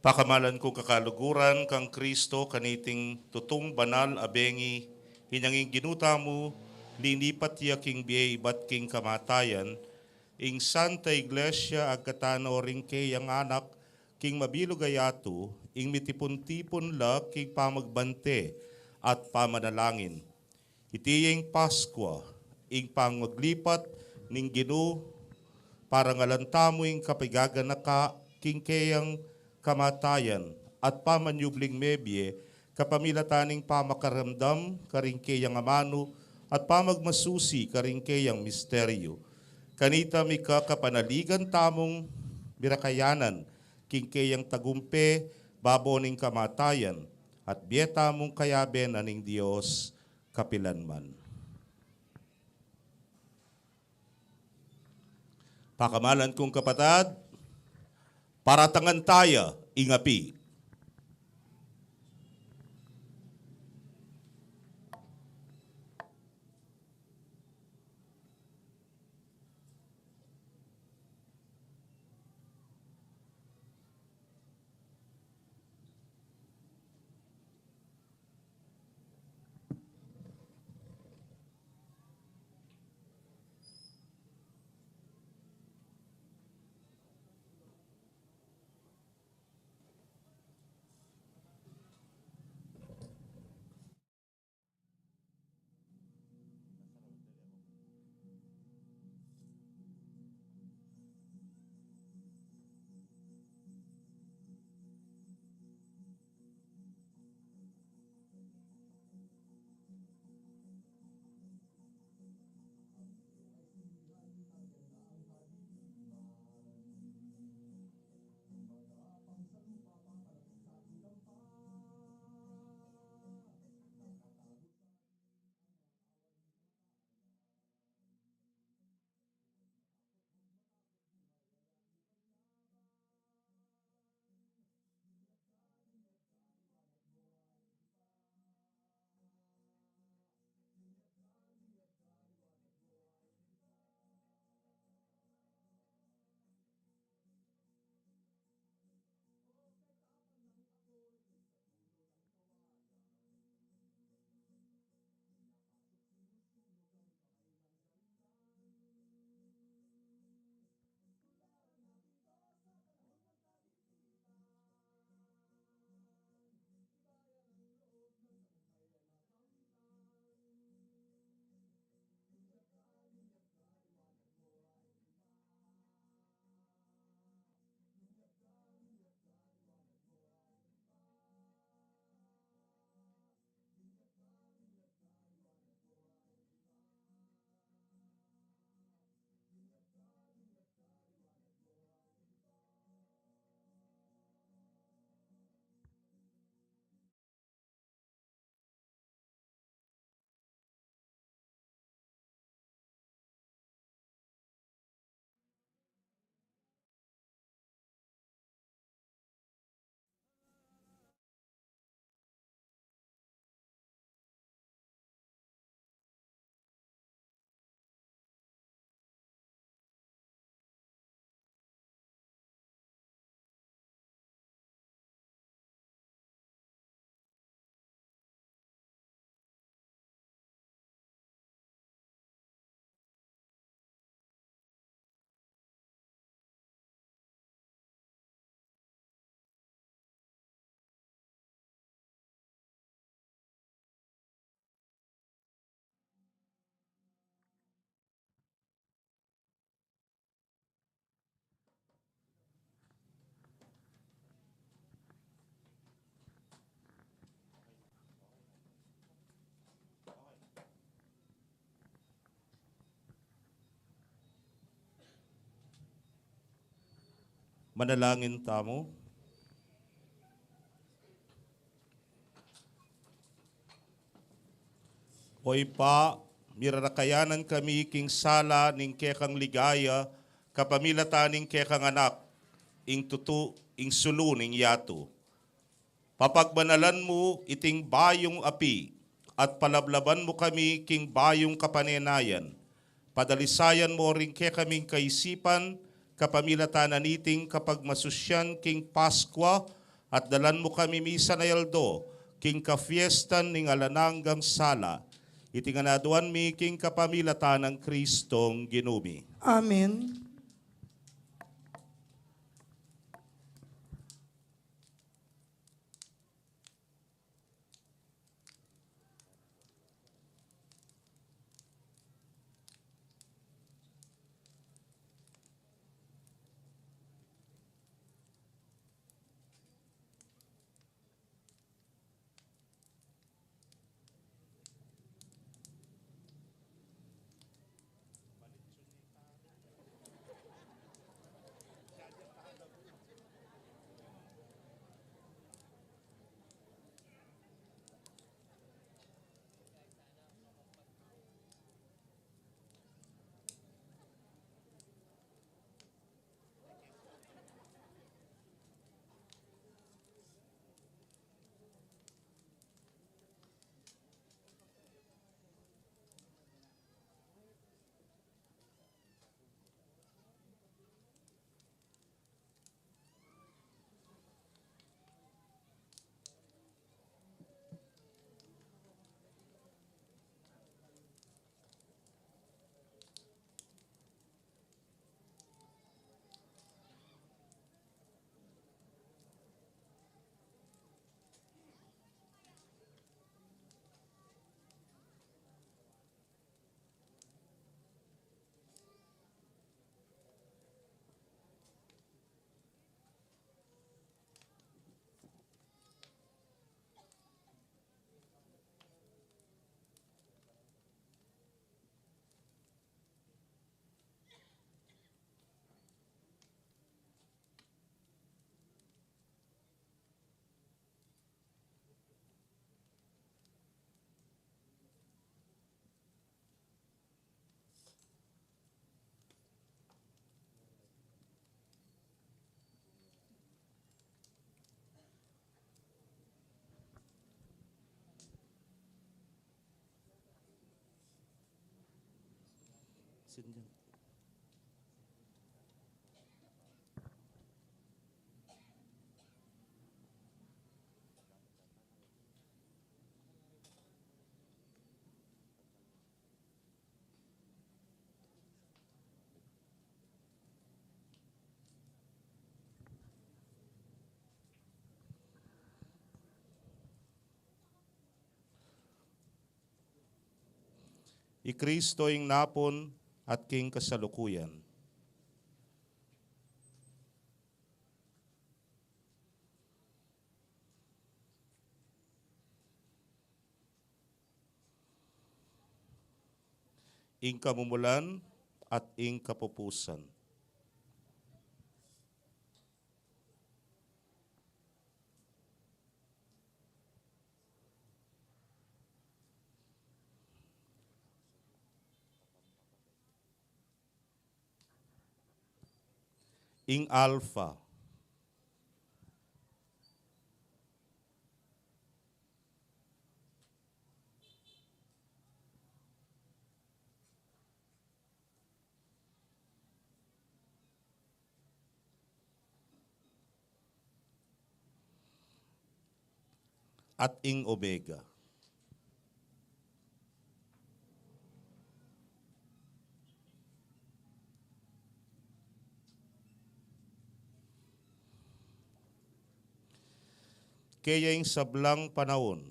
Pakamalan ko kakaluguran kang Kristo kaniting tutong banal abengi hinanging ginuta mo linipat yaking biyay ibat king kamatayan ing Santa Iglesia agkatano ring kayang anak king mabilugayato ing mitipon-tipon la king pamagbante at pamanalangin. Itiyeng Paskwa ing pangaglipat ning Ginoo para ngalantamo ing kapigaganaka king kayang kamatayan at pamanyubling mebye kapamilataning pamakaramdam karingkeyang amano at pamagmasusi karingkeyang misteryo. Kanita mika kapanaligan tamong birakayanan kingkeyang tagumpe baboning kamatayan at bieta mong kayaben aning Dios kapilanman. Pakamalan kong kapatad, paratangan tayo, ingapi. Manalangin tamo. Hoy pa, mirarakayanan kami king sala ning kekang ligaya, kapamilataning kekang anak, ing tutu, ing sulu ning yato. Papagbanalan mo iting bayong api, at palablaban mo kami king bayong kapanenayan. Padalisayan mo rin ke kaming kaisipan, kapamilatanan iting kapag masusyan king Paskwa, at dalan mo kami misa na yaldo, king kafiestan ning alananggang sala, iti nganaduan mi king kapamilatan ng Kristong ginumi. Amen. I Kristo ing napon at king kasalukuyan. Ing kamumulan at ing kapupusan. Ing Alpha, at ing Omega. Kaya ing sablang panahon,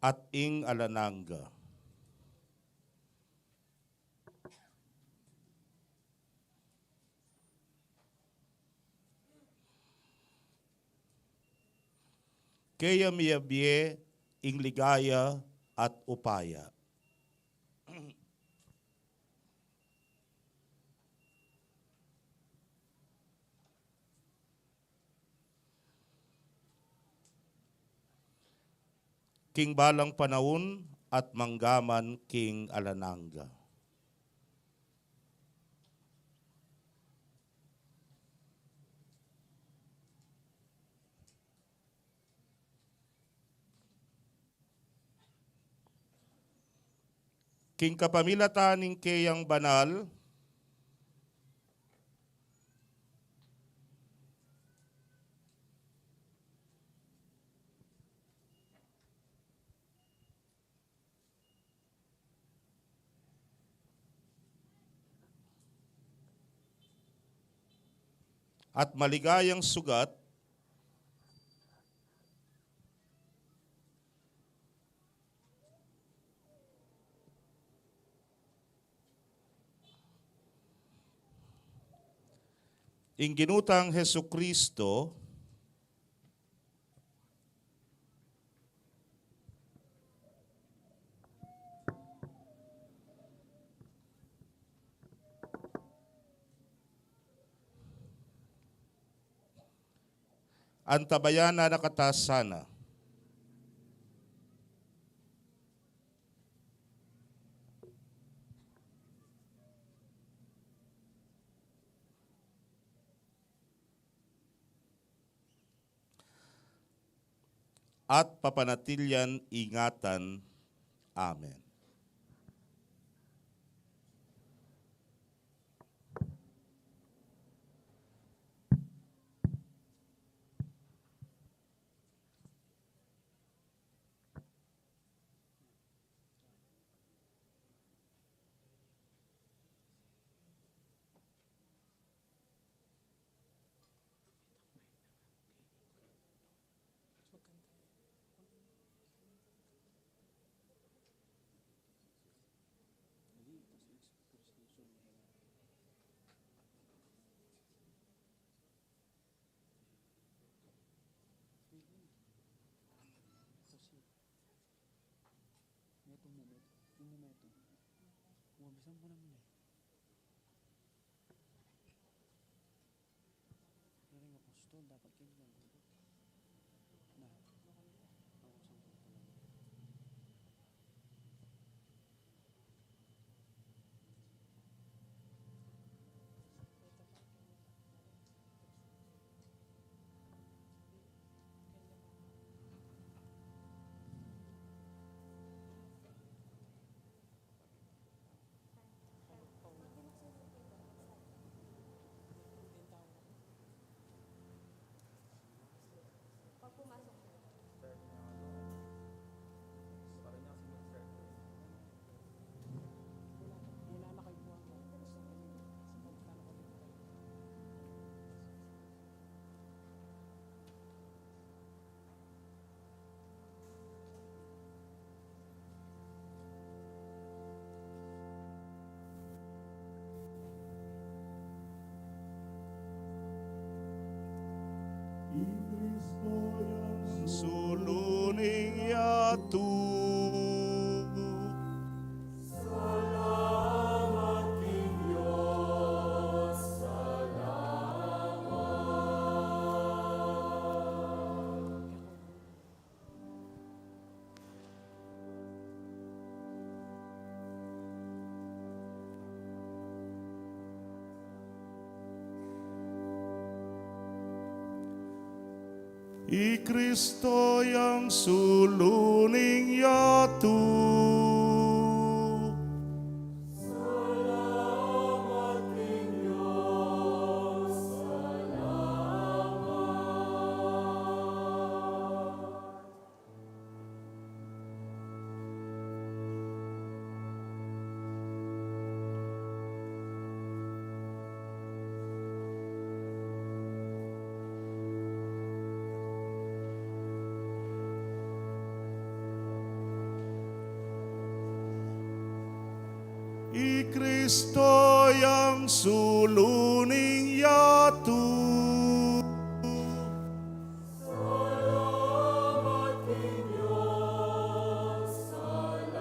at ing alanangga. Kaya miyabye ing ligaya at upaya. King balang panahon at manggaman king alananga. King kapamilataning kayang banal, at maligayang sugat, ingginutang Hesukristo, antabayan na nakatasana. At papanatilyan ingatan. Amen. Suluning yatu, salamat King Diyos, salamat. I Kristo yang suluning yatu, Salamat King Diyos, salamat. I Kristo yang suluning yatu, Salamat King Diyos, salamat.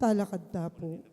Talakad na po.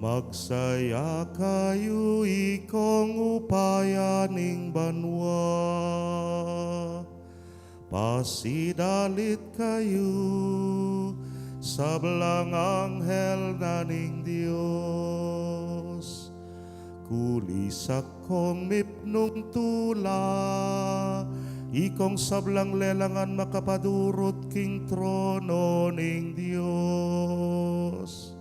Magsaya kayo ikong upayaning banwa, pasidalit kayo sa belang anghel naning Dios. Kulisak kong mipnong tula, ikong sablang lelangan makapadurot king trono ning Dios.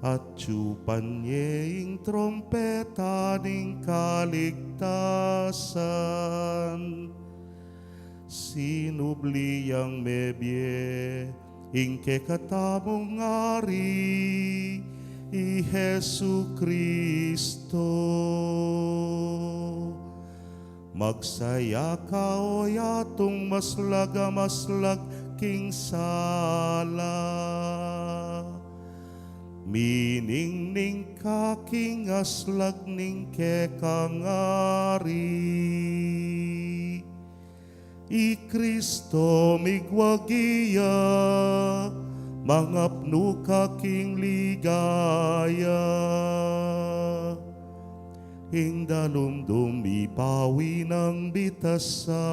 At tsupanyeing trompeta ning kaligtasan, sinubliyang mebye ingke katamong ngari i Jesu Kristo. Magsaya ka o yatong maslag king sala, miningning kaking aslag ning kekangari. I Kristo migwagiya, mangapno kaking ligaya. Hingdalumdum ipawi ng bitasa,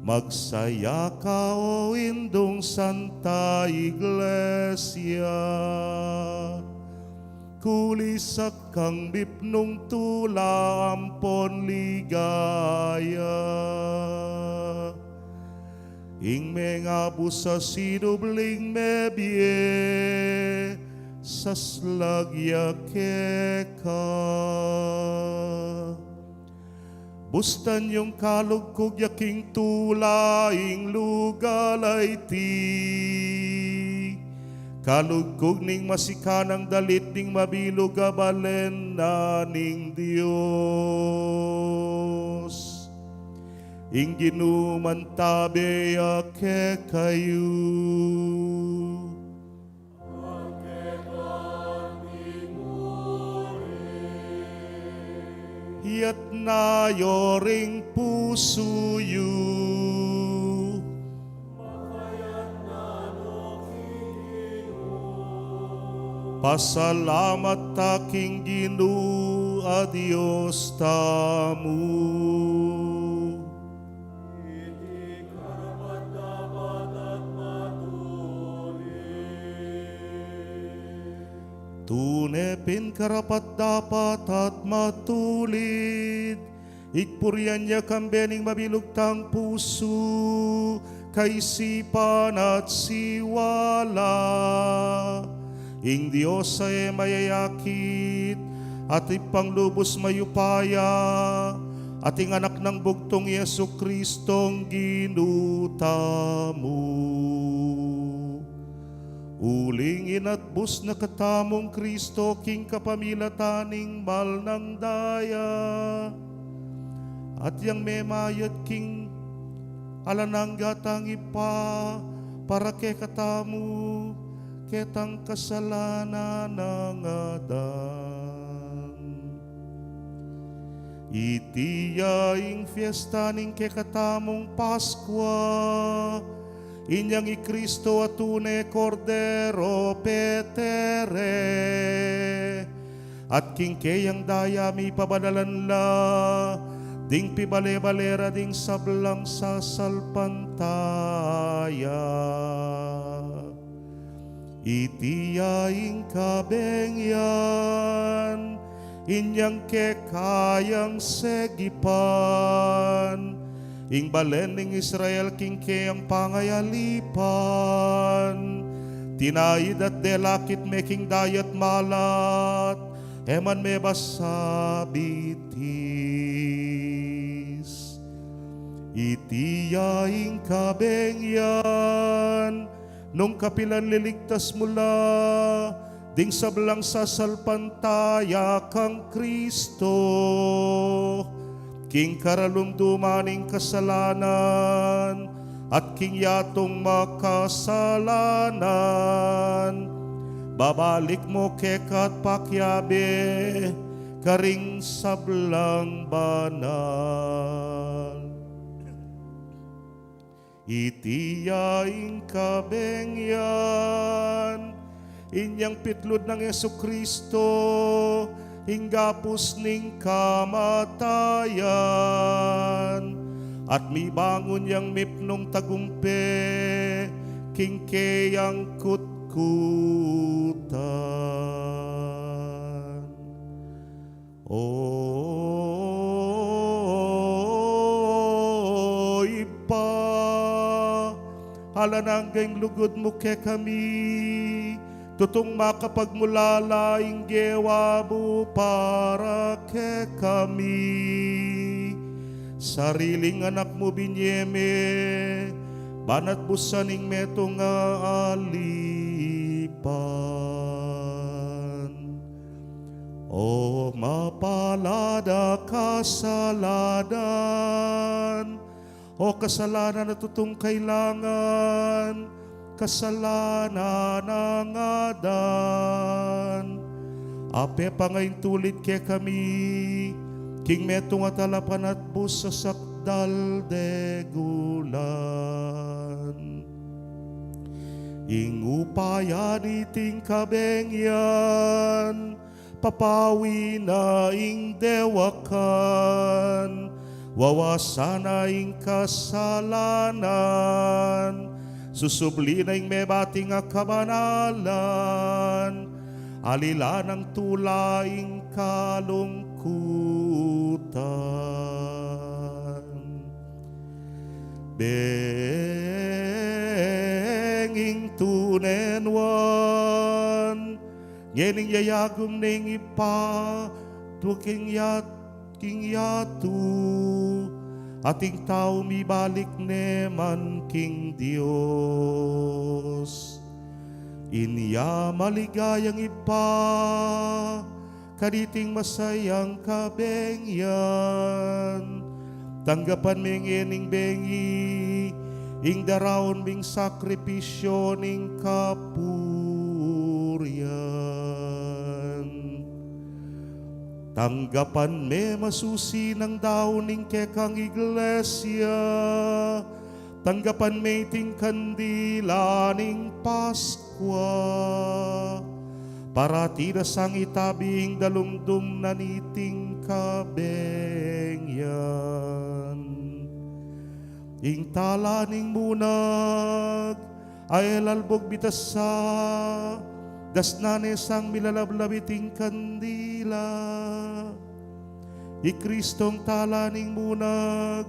magsaya ka o indong Santa Iglesia. Kulisak kang bipnong tula ampon ligaya. Ing mengabu sa sinubling mebye, saslagya keka. Bustan yung kalugkog yaking tulaing lugalay ti. Kalugkog ning masikanang dalit ning mabilog abalen na ning Dios. Ing ginumantabe ake kayo. Yat na yoring puso yu. Pasalamat taking Ginoo a Dios tamu. Tunepin karapat dapat at matulid. Ikpuryan niya kambening mabilugtang puso, kaisipan at siwala. Ing Diyos ay mayayakit at ipanglubos mayupaya, ating anak ng bugtong Yesu Kristong ginutamu. Uling inatbus na katamong Kristo king kapamilataning mal ng daya, at yang memayat king alanang gatang ipa para ke katamu ketang kasalanan ng Adan. Itiyaing fiesta ning ke katamong Paskwa, inyang i Kristo atune Cordero petere, at kingkeyang dayami pabadalan la, ding pibale-balera ding sablang sasalpantaya. Itiyaing kabengyan, inyang kekayang segipan, ing balen ning Israel kingke ang pangayalipan, tinayid at delakit meking dayat malat, eman me basabitis. Itiyaing kabengyan, nung kapilan liligtas mula, ding sablang sasalpantaya kang Kristo, king karalumdumaning kasalanan, at king yatong makasalanan, babalik mo kekat pakyabe, karing sablang banal. Itiyaing kabengyan, inyang pitlod ng Yesu Kristo, hinggapos ning kamatayan, at mibangon yang mipnong tagumpe, kingkeyang kutkutan. O ipa, alananggay lugod mo ke kami, tutong makapagmulalaing gewabu para ke kami. Sariling anak mo binyeme, banat busaning meto nga alipan. O mapalada kasalanan, o kasalanan na tutong kailangan, kasalanan ng Adan. Ape pangayin tulid ke kami, king metong atalapan at bus sa sakdal de gulan. Ingupaya niting kabengyan, papawi na ing dewakan, wawasana ing kasalanan, susubli na ing mebating akabanalan, alila ng tulaing kalungkutan. Benging tunenwan, Ngening yayagum ning ipa, tuking yatu, ating tao mibalik neman king Dios. Inya maligayang ipa, kaditing masayang kabengyan. Tanggapan ming ening bengi, ing daraon ming sakripisyo ning kapuryan. Tanggapan me masusi ng dawning kekang iglesia, tanggapan me ting kandila ning Paskwa, para tida sang itabing dalumdum na niting kabengyan. Ing tala ning munag ay lalbog bitasa, dasnane sang milalablabiting kandila. I Kristong tala ning munag,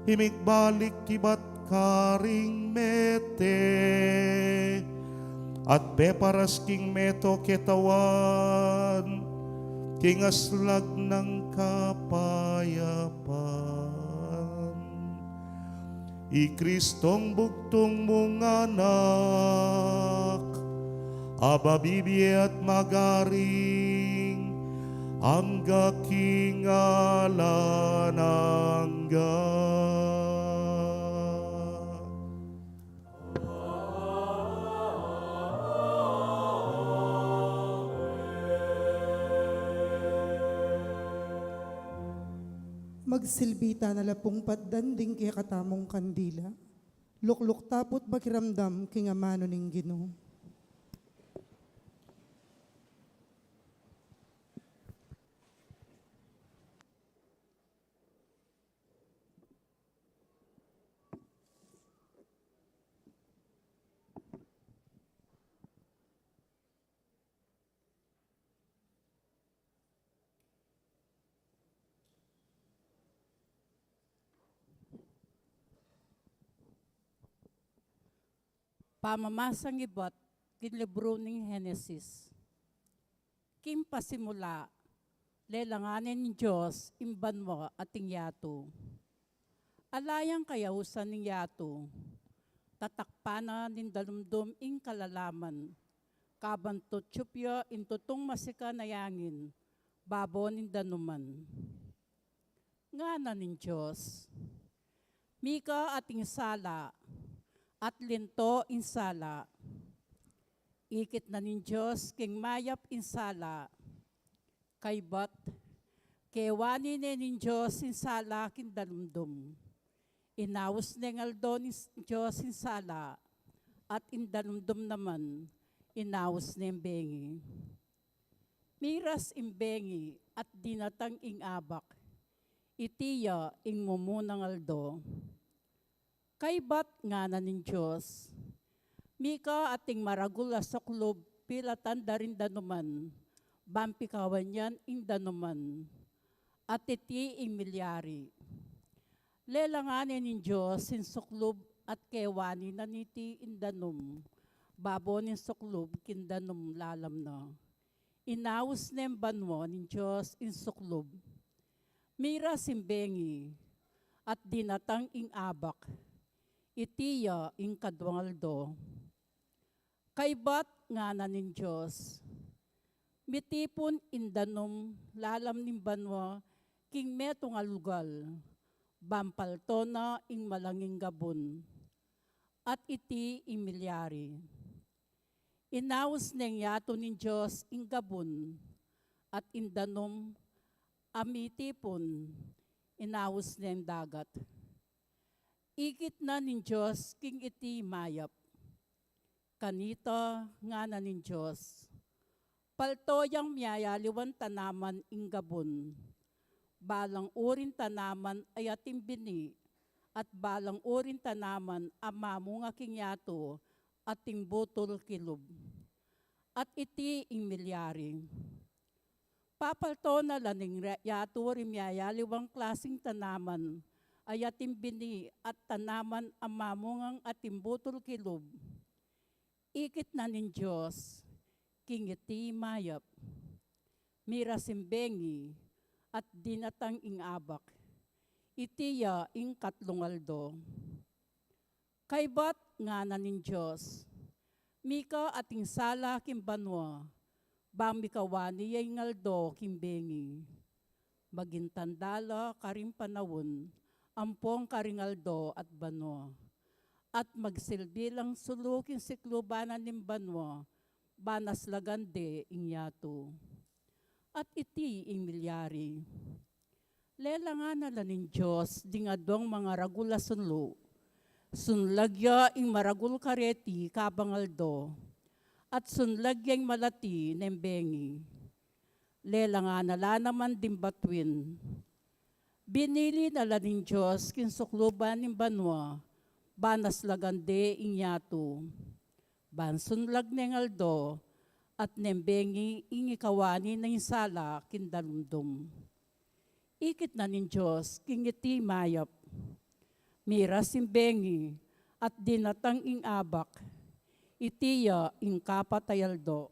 himigbalik kibat karing mete, at peparas king meto ketawan, king aslag ng kapayapaan. I Kristong bugtong mong anak, aba bibi at magaring, angga kingalan angga. Magsilbita na lapong patdanding kaya katamong kandila. Lukluk tapot makiramdam kingamano ning Ginoo. Pamamasang ibat, kinlibro ng Henesis. Kim pasimula, lelanganin ng Diyos, imban mo ating yato. Alayang kayausan ng yato, tatakpana ng dalumdum ing kalalaman, kabantot tsyupyo intutong masika na yangin, babo ng danuman. Ngana ng Diyos, mika ating sala, at linto insala. Ikit na nin Diyos king mayap insala. Kaybat, kewani nin Diyos insala kin dalumdum. Inawas nengaldo nin Diyos insala. At indalumdum naman, inawas nembengi. Miras imbengi at dinatang ing abak. Itiya ing mumunang aldo. Kaybat nga na nin Diyos, mika ating maragula sa klub pilatan darin danuman, bampikawan yan ing danuman, at iti ing milyari. Lelanganin nin Diyos sin suklub at kewani na niti ing danum, babo nin suklub kin danum lalam na. Inaus nemban mo nin Diyos in suklub, mira simbengi, at dinatang ing abak, itiya ing kadwangaldo. Kaybat nga na nin Diyos, mitipon indanum lalam nin banwa king metong alugal, bampalto na ing malanging gabon, at iti ing milyari. Inaus neng yato nin Diyos ing gabon, at indanum amitipon, inaus neng dagat. Ikit na nin Diyos king iti mayap. Kanita nga na nin Diyos. Paltoyang miyayaliwan tanaman ing gabon. Balang urin tanaman ay ating bini. At balang urin tanaman amamo nga king yato ating butol kilub. At iti ing milyari. Papalto na laning yato rin miyayaliwang klasing tanaman ay ating bini at tanaman amamungang ating butol kilub. Ikit na nin Diyos, kingiti mayap, mira simbengi, at dinatang ing abak, itiya ing katlungaldo. Kaybat nga na nin Diyos, mika ating sala kimbanwa, bang mikawani yay ngaldo kimbengi. Magintandala karing panawon, ampong karingaldo at banwa. At magsilbilang sulukin siklubanan nim banwa, banas lagande ingyato. At iti ing milyari. Lela nga nala nin Diyos, dingadong mga ragula sunlo, sunlagya ing maragul kareti kabangaldo, at sunlagya ing malati nembengi. Lela nga nala naman dimbatwin. Binili nala nin Diyos kinsukluban ning banwa, banas lagande ingyato. Bansunlag nengaldo, at nembengi ingikawani na insala kindalundom. Ikit na nin Diyos kingiti mayap, mira simbengi, at dinatang ing abak, itiya ing kapatayaldo.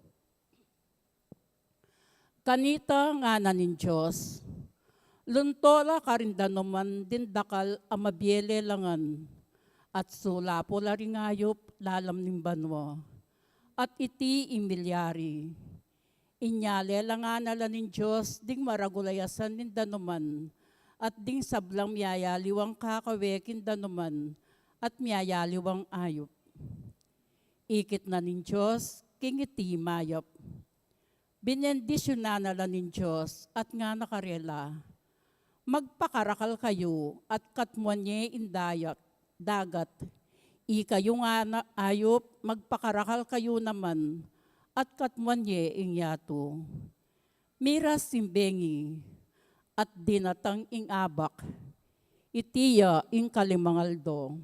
Kanita nga na nin Diyos, luntola karindanuman dindakal amabiele langan, at sulapola ringayop lalam ning banwa, at iti imilyari. Inyale lang nga nala nin Diyos, ding maragulayasan nin danuman, at ding sablang miyayaliwang kakawekin danuman, at miyayaliwang ayop. Ikit na nin Diyos, kingiti mayap. Binendisyon na nala nin Diyos, at nga nakarela. Magpakarakal kayo, at katmuanye indayak, dagat. Ikayo nga na ayop, magpakarakal kayo naman, at katmuanye ingyato. Mira simbengi, at dinatang ing abak, itiya ing kalimangaldo.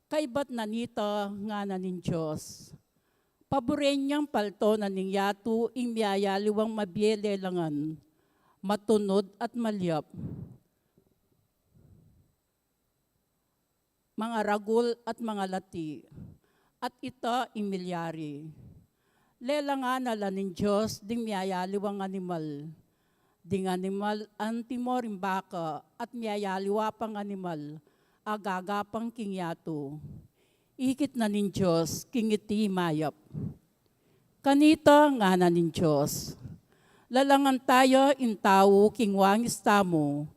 Kaybat nanita nga na nin Diyos, paborenyang palto na ning yato ing miyayaliwang mabiele langan, matunod at malyap. Mga ragul at mga lati, at ita imilyari. Lela nga nala nin Diyos, ding miyayaliwang animal. Ding animal antimoring baka, at miyayaliwa pang animal, agagapang kingyato. Ikit na nin Diyos, kingiti mayap. Kanita nga na nin Diyos, lalangan tayo in tao kingwangis tamo,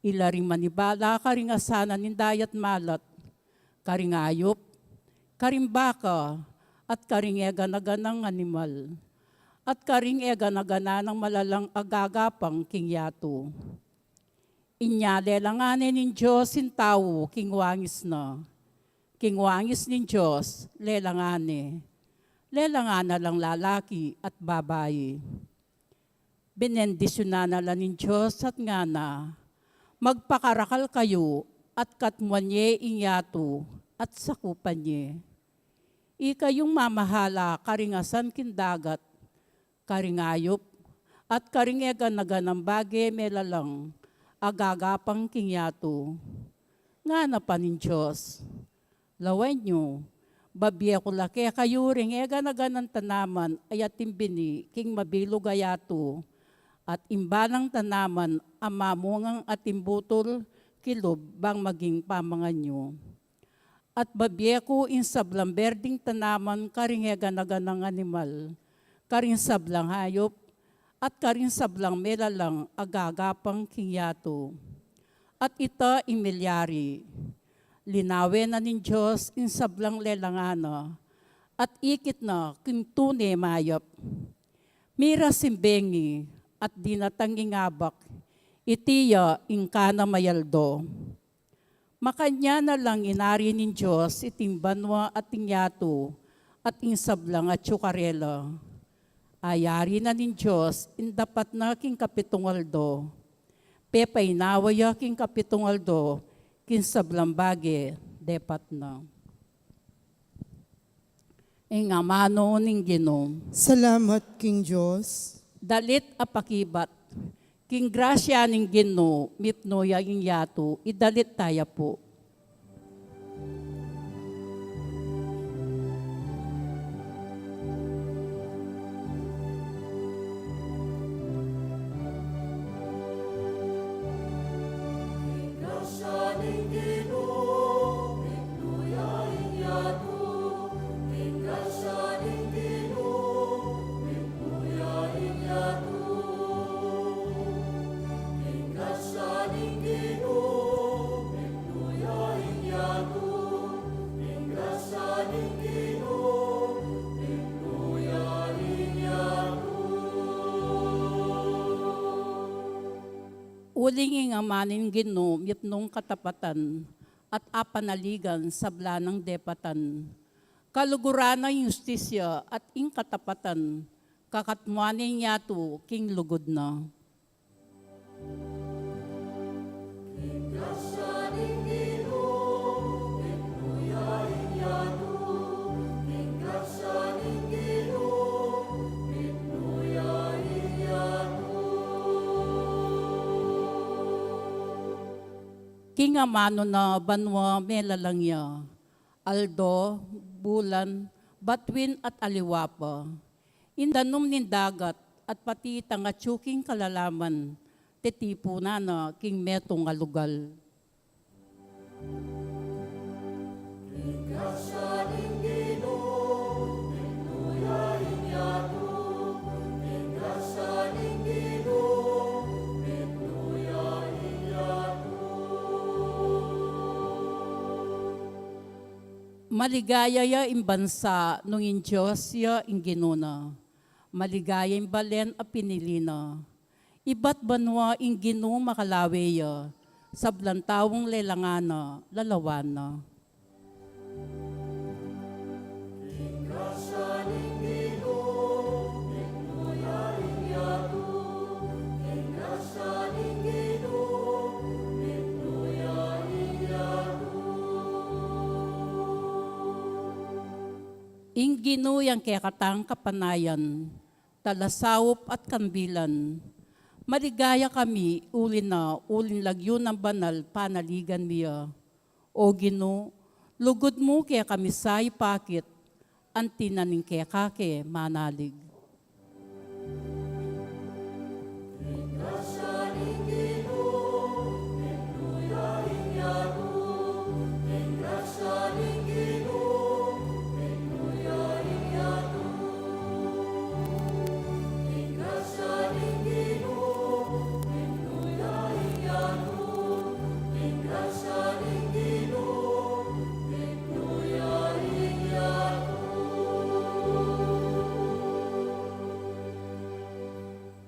ilaring manibala karing asana nin dayat malat, karing ayop, karing baka, at karing eganaganang animal, at karing eganagana ng malalang agagapang kingyato. Inyale langanin nin Diyos in tao kingwangis na. Kingwangis nin Diyos, lelangane. Lelangana lang lalaki at babae. Benendisyon na nala nin Diyos at nga na, magpakarakal kayo at katmuanye ingyato at sakupanye. Ikayong mamahala karingasan kindagat, karingayop, at karingegan ng bagay melalang, agagapang kingyato. Nga na pa nin Diyos, laway nyo, babye ko laki kayo ring egan tanaman ay atimbini king mabilugayato, at imbalang tanaman amamungang atimbutol kilob bang maging pamanganyo. At babye ko in sablang berding tanaman karing egan-agan ng animal, karing sablang hayop, at karing sablang melalang agagapang kingyato. At ita imilyari, linawe na nin Diyos in sablang lelangana, at ikit na kintune mayap. Mira simbengi, at dinatanging abak, itiya ingkana mayaldo. Makanya na lang inari nin Diyos itimbanwa at ingyato at insablang at tsukarela. Ayari na nin Diyos indapat na king kapitungaldo. Pepay nawaya king kapitungaldo kin sablang bage depat na. Ing amano ning Ginom. Salamat, King Diyos. Dalit apakibat. King grasya ning Ginoo, mipno yung yato, idalit tayo po. Uling ingamanin Ginoo mitnong katapatan at apanaligan sa blanang depatan. Kaluguran ng justisya at ing katapatan, kakatmuanin yato king lugod na. King amano na banwa melalangya, Aldo, Bulan, Batwin at Aliwapa. Indanom nin dagat at pati tangatsuking kalalaman, titipo na king metong alugal. Maligaya ya imbansa nung in Diyos ya inginuna. Maligaya imbalen a pinilina. Iba't banwa inginu makalawe ya. Sa blantawong lelangana, lalawana. Inginu yang kekatang kapanayan, talasawop at kambilan. Maligaya kami, ulin lagyo ng banal, panaligan miya. O Gino, lugod mo kaya kami say pakit, antinaning kaya kake manalig.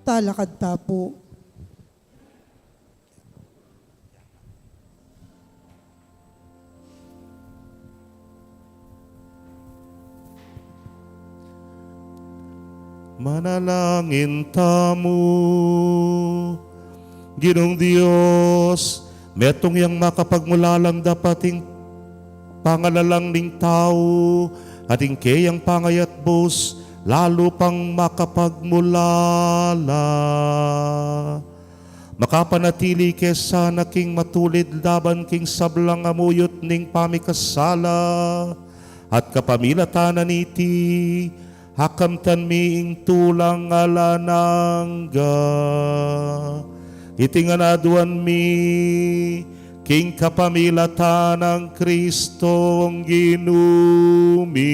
Talakad tapo. Manalangin tamo, Ginong Dios, metong yang makapagmulalang dapating pangalalang ning tao, ating kayang pangayat bos, lalo pang makapagmulala. Makapanatili kesa naking matulid laban king sablang amuyot ning pamikasala, at kapamilatanan iti, hakamtan miing tulang alanangga. Itinganaduan mi, king kapamilatan ng Kristong ginumi.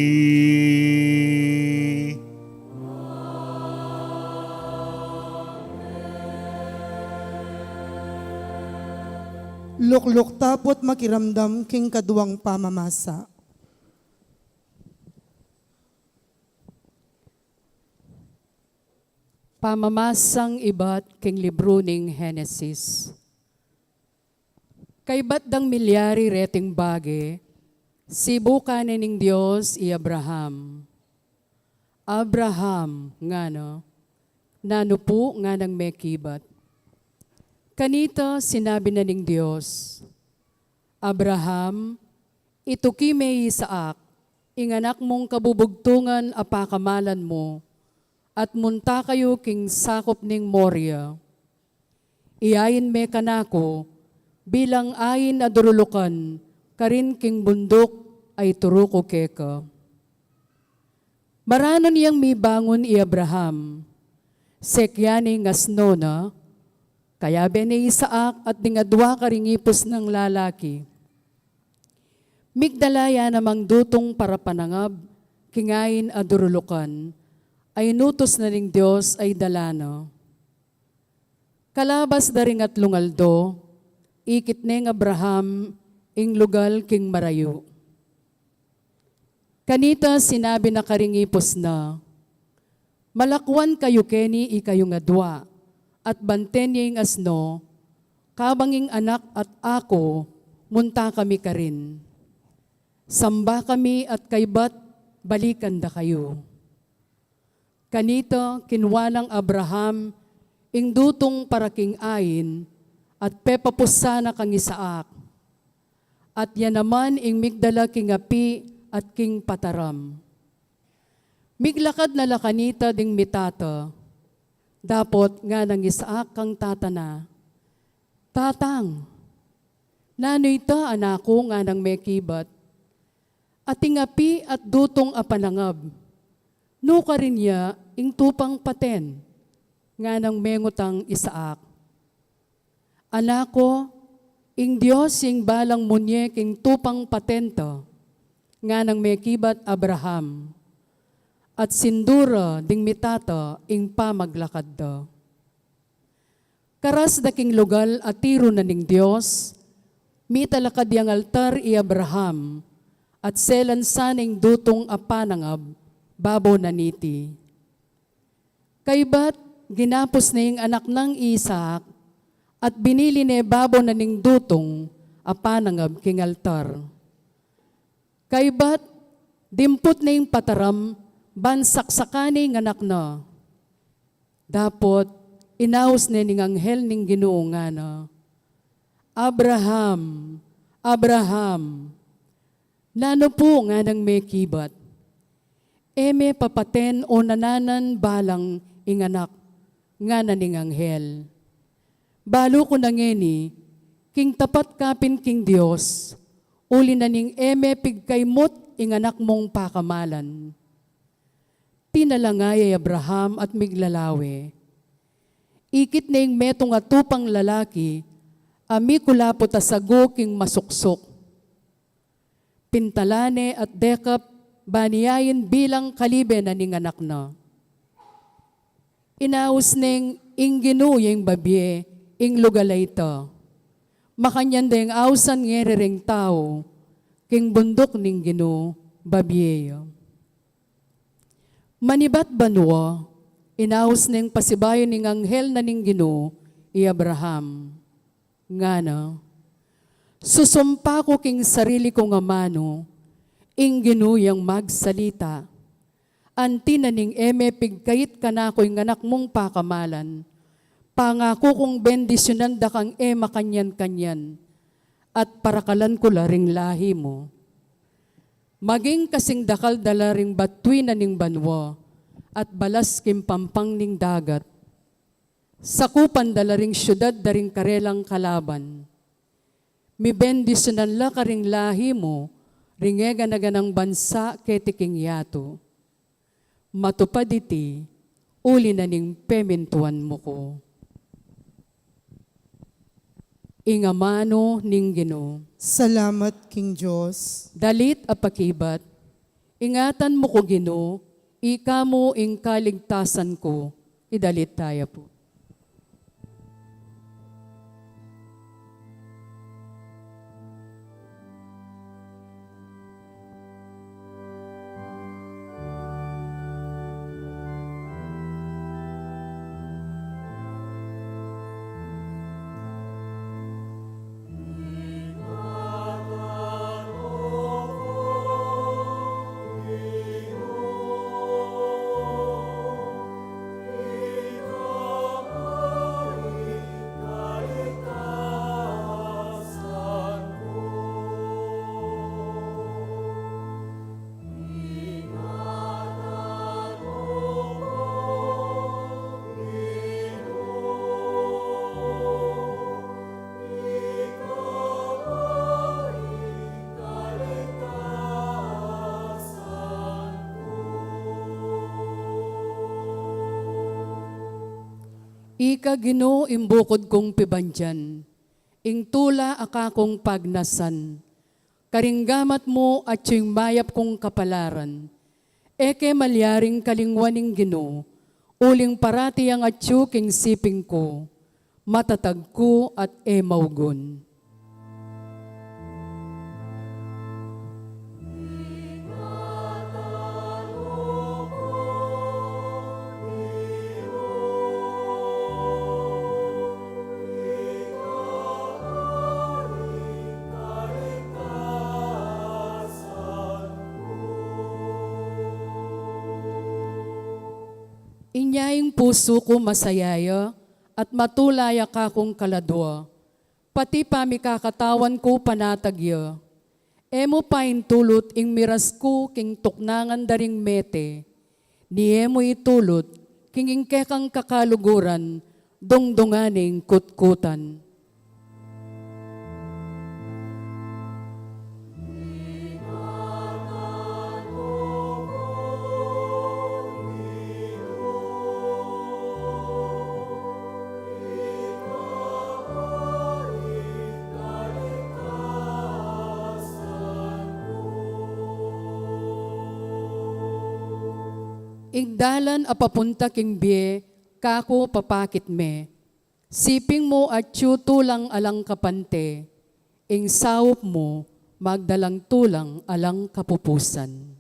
Lukluk tapot makiramdam king kaduang pamamasa. Pamamasang ibat king libro ning Henesis. Kay batdang milyari reting bage, sibukan ning Dios i Abraham. Abraham ngano, nanupo nga ng mekibat. Kanita sinabi na ning Dios, Abraham, ituki may Isaak, inganak mong kabubugtungan apakamalan mo, at munta kayo king sakop ning Moria. Iyayin me kanako, bilang ayin adurulukan, karin king bundok ay turuko keka. Maranon yang may bangon i Abraham, sekyani ngasno na, kaya bene Isaak at dingadwa karingipos ng lalaki. Migdalaya namang dutong para panangab, kingain adurulukan, ay nutos na ning Diyos ay dalano. Kalabas daring at lungaldo, ikit neng Abraham, ing lugal king marayo. Kanita sinabi na karingipos na, malakwan kayo keni ikayo nga dua, at banten yung asno, kabanging anak at ako, munta kami ka rin. Samba kami at kaybat, balikan da kayo. Kanito, kinwalang Abraham, ing dutong paraking ain, at pepapusana kang Isaak. At yan naman ing migdala king api at king pataram. Miglakad na lakanita ding mitata, dapot nga nang Isaak kang tatana. Tatang, nanoy ta anako nga nang mekibat, at tingapi at dutong apanangab, no ka rin niya ing tupang paten, nga nang mengutang Isaak. Anako, ing Diyos ing balang munyek ing tupang patento, nga nang mekibat Abraham, at sindura ding mitata ing pamaglakad da. Karas daking lugal at tiro na ning Diyos, mitalakad yang altar i Abraham, at selan saning dutong apanangab, babaw na niti. Kaybat, ginapos na yung anak ng Isaac, at binili na babaw na ning dutong apanangab king altar. Kaybat, dimput na yung pataram, bansaksakani ng anak na. Dapot, inaus na ning anghel ning Ginoo nga na, Abraham, Abraham, nano po nga nang may kibat, eme papaten o nananan balang inganak, nga na ning anghel. Balo ko na ngeni, king tapat kapin king Diyos, uli na ning eme pigkaymot inganak mong pakamalan. Tinalangay Abraham at miglalawe. Ikit na yung metong atupang lalaki, ami kulapot asago king masuksok. Pintalane at dekap, baniyayin bilang kalibe na ning anak na. Inaus ning ingginu yung babye, ing lugalay ito. Makanyan da yung ausan ngerering tao, king bundok ning ginu, babye. Manibat banwa, inaus ning pasibayo ning anghel na ning Ginoo i Abraham. Ngana, susumpa ko king sarili kong amano, ing Ginoo yang magsalita. Anti na ning eme pigkait ka na ko'y nganak mong pakamalan. Pangako kong bendisyonan da kang ema kanyan-kanyan, at parakalan ko laring lahi mo. Maging kasing dakal dalaring batwi na ning banwa, at balas kimpampang ning dagat. Sakupan dalaring syudad daring karelang kalaban. Mi bendisyonan la karing lahi mo, ringega na ganang bansa ketiking yato. Matupad iti, uli na ning pemintuan mo ko. Ingamano ning Ginoo. Salamat, King Diyos. Dalit apakibat, ingatan mo ko Ginoo, ika mo ing kaligtasan ko, idalit tayo po. Ika Ginoo imbukod kong pibandyan, ing tula akakong pagnasan, karinggamat mo at yung mayap kong kapalaran, eke malyaring kalingwaning Ginoo, uling parati ang atyu king siping ko, matatag ko at emawgon. Inyaing puso ko masayaya at matulaya ka kong kaladwa. Pati pamikakatawan ko panatagya. Emo pain tulot ing miras ko king tuknangan daring mete. Ni emo itulot king ingkekang kakaluguran dongdonganing kutkutan. Igdalan a papunta king biye, kako papakit me. Siping mo at tulang alang kapante, ing sawop mo magdalang tulang alang kapupusan.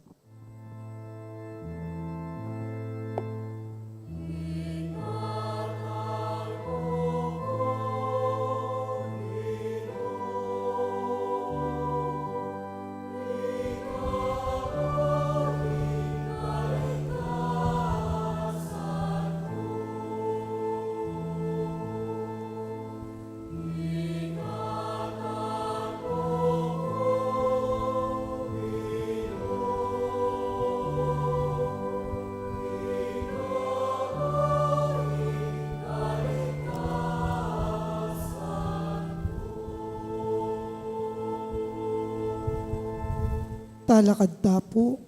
Talakad tapo.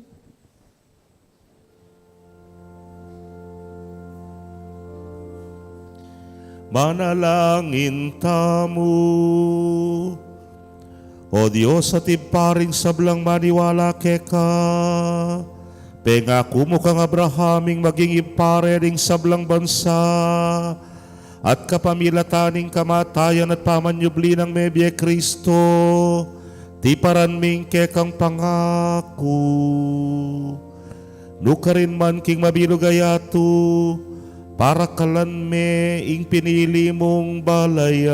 Manalangin tamo. O Diyos at iparing sablang maniwala keka, pengako mo kang Abrahaming maging ipare ring sablang bansa, at kapamilataning kamatayan at pamanyubli ng Mebye Kristo, ti paranming kekang pangako. Nukarin man king mabilugayato, para kalan me ing pinili mong balayan.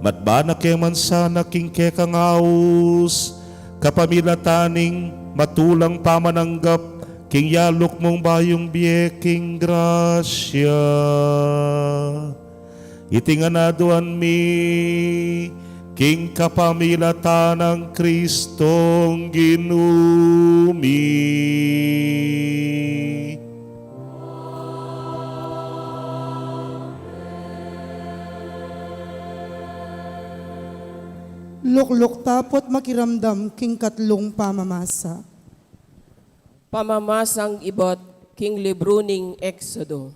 Matbana keman sana king kekang aus, kapamilataning matulang pamananggap, king yalok mong bayong biye king grasya. Itinganaduan mi, king kapamilatan ng Kristong ginumi. Lukluk tapot makiramdam king katlong pamamasa. Pamamasang ibot king libro ning Exodo.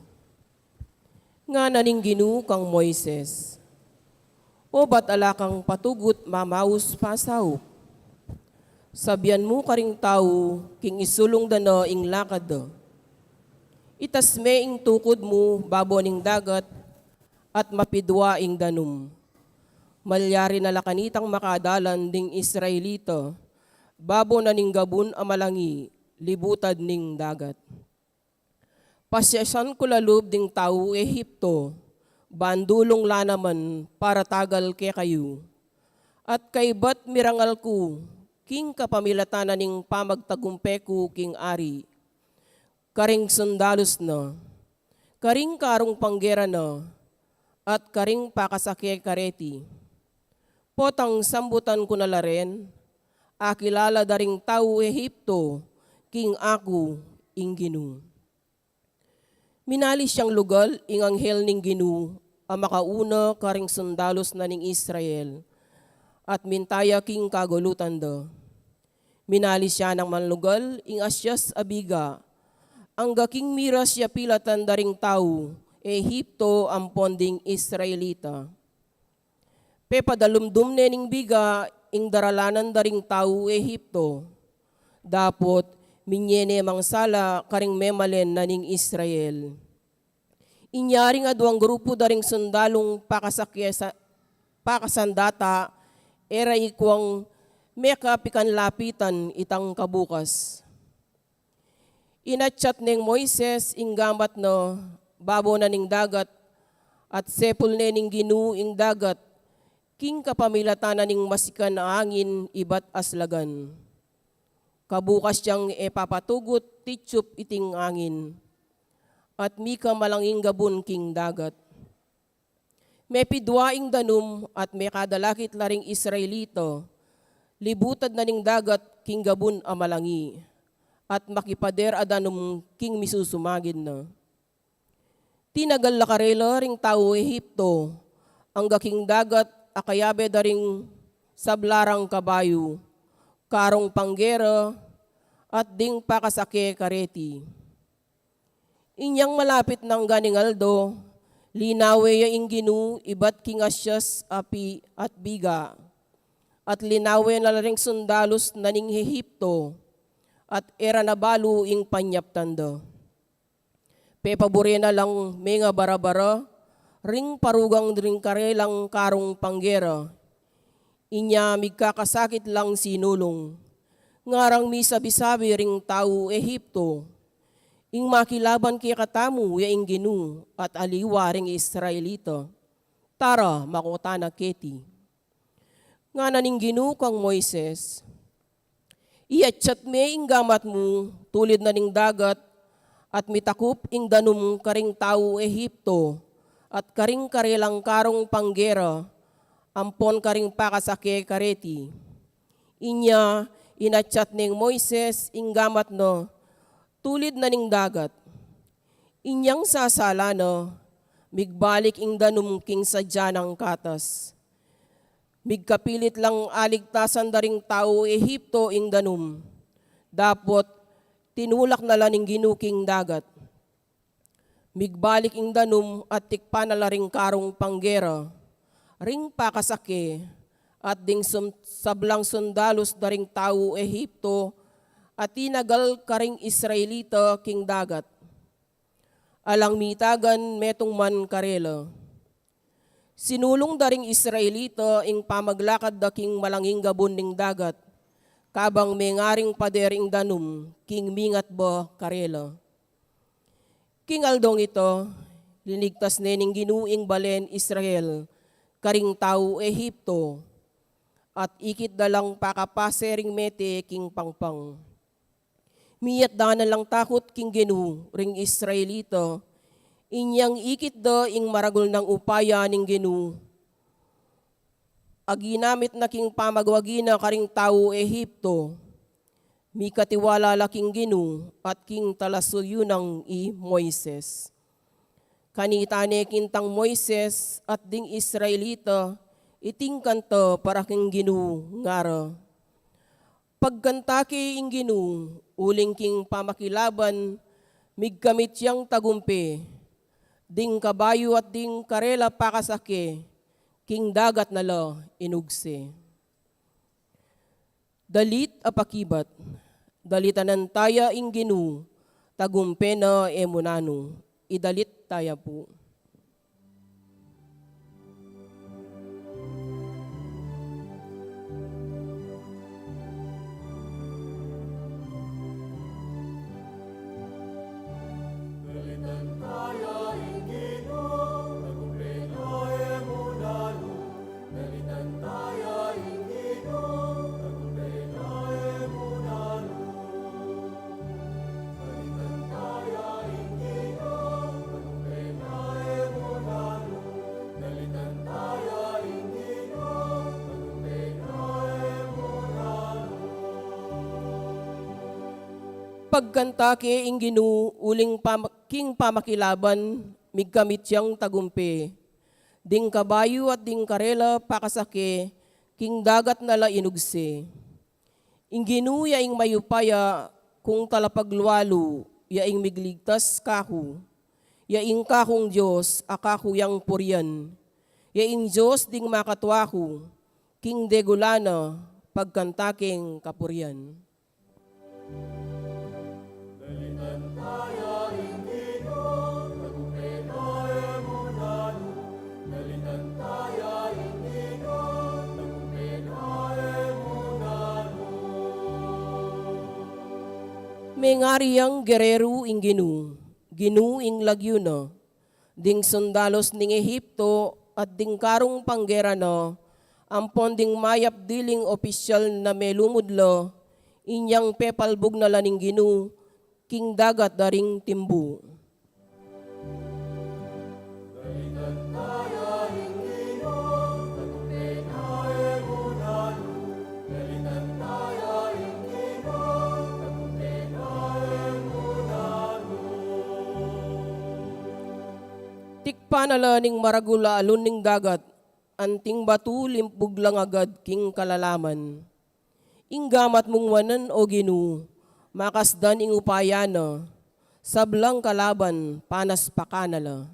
Nga naning ginu kang Moises. O ba't ala kang patugot mamaus pasaw? Sabyan mo karing tao king isulong dano ing lakad do. Itas me ing tukod mo babo ning dagat at mapidwa ing danum. Malyari na lakanitang makadalan ding Israelito, babo na ning gabun amalangi, libutad ning dagat. Pasyasan ko lalub ding tao Ehipto, bandulong lanaman para tagal ke kayo. At kay bat mirangal ko, king kapamilatanan ning pamagtagumpe ko king ari. Karing sundalos na, karing karong panggera na, at karing pakasake kareti. Potang sambutan ko na la rin, akilala daring tao Ehipto, king ako ing Ginu. Minalis siyang lugal ing anghel ning Ginu, ang makauna karing sundalos na ning Israel, at mintaya king kagulutan do. Minalis siya ng manlugal ing asyas abiga, ang gaking miras siya pilatan daring tao, Ehipto ang ponding Israelita. Pepadalumdum nening biga ing daralanan daring tao Ehipto. Dapot minyene mangsala karing memalen naning Israel. Inyaring adwang grupo daring sundalong pakasandata era ikwang meka pikan lapitan itang kabukas. Inatchat ning Moises ing gambat no babo na ning dagat at sepul nening Ginu ing dagat king kapamilatanan ning masikan na angin ibat aslagan. Kabukas siyang epapatugot titsup iting angin. At mika malanging gabon king dagat. May pidwaing danum at may kadalakit laring Israelito. Libutad na ning dagat king gabon amalangi. At makipader adanum king misusumagin na. Tinagal lakarela ring tao Ehipto. Ang gaking dagat akayabe daring sablarang kabayo. Karong panggera at ding pakasake kareti. Inyang malapit ng ganingaldo, linawe ya inginu ibat kingasyas api at biga. At linawe na ring sundalos na ning Ehipto at era na balu ing panyaptanda. Pepabure na lang mga barabara, ring parugang ring karelang karong panggera. Inya migkakasakit lang sinulong. Ngarang mi sabi-sabi ring tao Ehipto. Ing makilaban kay katamu ya ing ginu at aliwa ring Israelito. Tara makotana keti. Nga naning ginu kang Moises. Iatchat me ing gamat mo tulid na ning dagat at mitakup ing danum karing tao Ehipto at karing karelang karong panggera. Ampon karing pakasake kareti. Inya inachat ning Moises ing gamat no, tulid na ning dagat. Inyang sasala no, migbalik ing danum king sadya ng katas. Migkapilit lang aligtasan daring tao Ehipto ing danum. Dapot tinulak na laning ginuking dagat. Migbalik ing danum at tikpa na laring karong panggera. Ring pakasake at ding sablang sundalos daring tao Ehipto at tinagal karing Israelita king dagat. Alang mitagan metong man karela. Sinulong daring Israelita ing pamaglakad da king malanging gabon ning dagat. Kabang mengaring padering danum king mingat ba karela. King aldong ito, linigtas nening ginuing balen Israel, karing tao Ehipto, at ikit dalang pakapasering mete king pangpang. Miyat danan lang takot king genu ring Israelito, inyang ikit da ing maragol ng upaya ning genu. Aginamit na king pamagwagina karing tao Ehipto, mi katiwala laking genu at king talasuyunang i Moises. Kanitane kintang Moises at ding Israelita, iting kanto para king ginu ngara. Pagkantake ing ginu, uling king pamakilaban, migkamit siyang tagumpe, ding kabayo at ding karela pakasake, king dagat na la inugse. Dalit apakibat, dalitanan taya ing ginu, tagumpe na emunano, idalit tayo po. Dalitan tayo ingino, tagumpena emunano. Dalitan tayo ingino, tagumpena emunano. Dalitan tayo ingino, tagumpena emunano. Dalitan tayo ingino, tagumpena emunano. Pagkantake ing ginu, uling king pamakilaban, migkamit siyang tagumpe. Ding kabayo at ding karela pakasake, king dagat nala inugse. Ing ginu ya ing mayupaya, kung talapagluwalo, ya ing migligtas kaku. Ya ing kakong Diyos, akaku yang purian. Ya ing Diyos ding makatwaku, king degulana, pagkantaking kapurian. Dalitan tayo ingino, tagumpena emunano. Dalitan tayo ingino, tagumpena emunano. Mengariyang gerero ing ginu ing lagyuna, ding sundalos ning Ehipto at ding karong panggera no, ampon ding mayap diling opisyal na melumudlo, inyang pepalbog na laning Ginoo, king dagat daring timbu. Tikpa na laning maragula alun ning dagat, anting batu limpug lang agad king kalalaman. Inggamat mong wanan o Ginoo, makasdan ing upayana, sablang kalaban panas pakanala.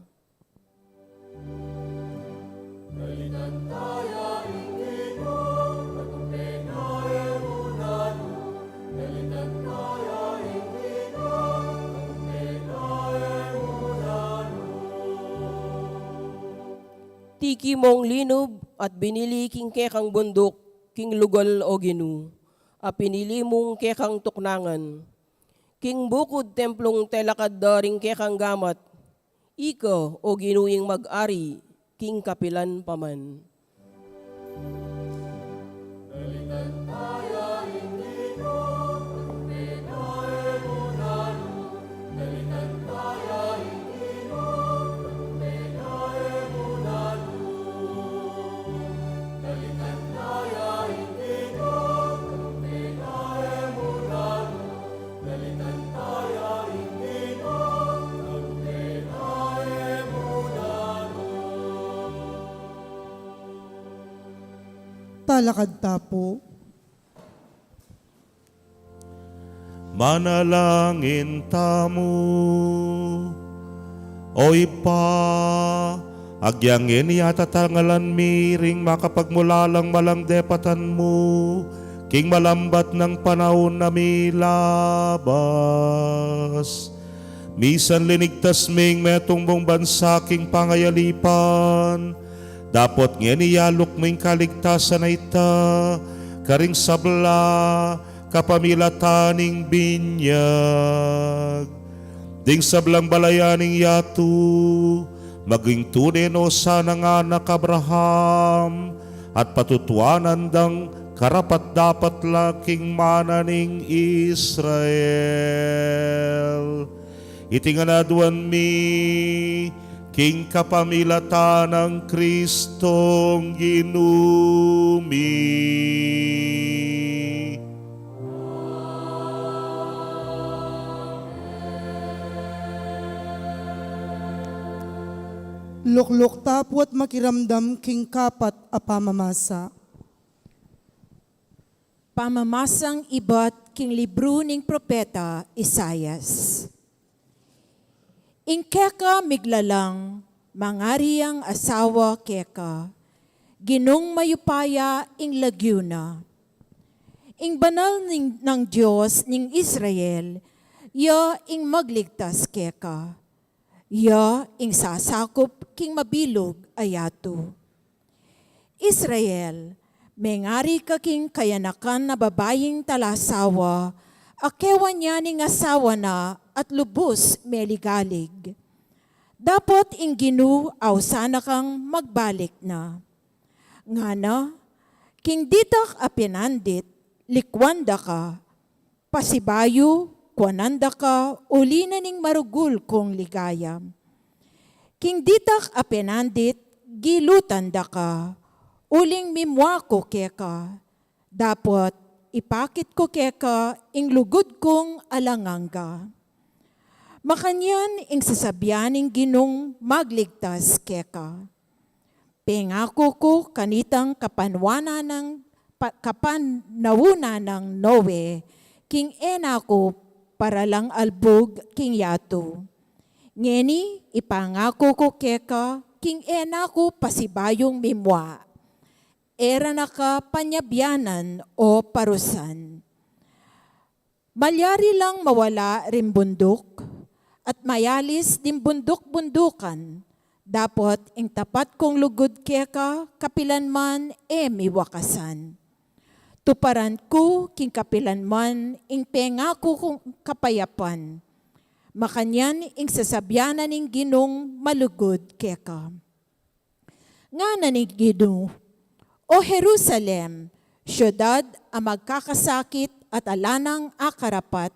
Tiki mong linob at binili king kekang bundok, king lugal o Ginoo, a pinili mong kekang tuknangan. King bukod templong telakad daring kekang gamat, ika o Ginuing mag-ari, king kapilan paman. Talakad tapo. Manalangin tamo, oy pa, agyangin yata tangalan miring makapagmulalang malang depatan mo, king malambat ng panahon na milabas. Misan linigtas ming metong mong bansa king pangayalipan, dapot ngayon iyalok mo yung kaligtasan na ita, karing sabla, kapamilataning binyag. Ding sablang balayaning yatu, maging tunin o sanang anak Abraham, at patutuanan dang karapat dapat laking mananing Israel. Itinganaduan mi, king kapamilatan ng Kristong ginumi. Lukluk tapo at makiramdam king kapat a pamamasa. Pamamasang ibat king libro ning propeta Isayas. Ing keka miglalang, mangariyang asawa keka, ginong mayupaya ing lagyuna. Ing banal ng Diyos ning Israel, ya ing magligtas keka, ya ing sasakop king mabilog ayato. Israel, mengari ka king kayanakan na babaying talasawa, akewan niya ning asawa na at lubos meligalig. Dapat ing Ginoo aw sana kang magbalik na. Ngana, king ditak a pinandit, likwanda ka, pasibayo, kwananda ka, ulina ning marugul kong ligaya. King ditak a pinandit, gilutanda ka, uling mimwa ko keka, dapat ipakit ko keka, ing lugod kong alanganga. Makanyan ing sasabianing Ginong magligtas keka. Pengako ko kanitang kapanwana ng kapanawuna ng Noe, king enako para lang albog king yato. Ngeni ipangako ko keka, king enako pasibayong mimwa. Era na ka panyabyanan o parusan. Malyari lang mawala rin bundok, at mayalis din bundok-bundukan, dapat ing tapat kong lugod keka, kapilan man miwakasan. Tuparan ko king kapilan man, ing pengako kong kapayapan, makanyan ing sasabyanan ing Ginong malugod keka. Nga nanig Ginoo, O Jerusalem, syudad ang magkakasakit at alanang akarapat,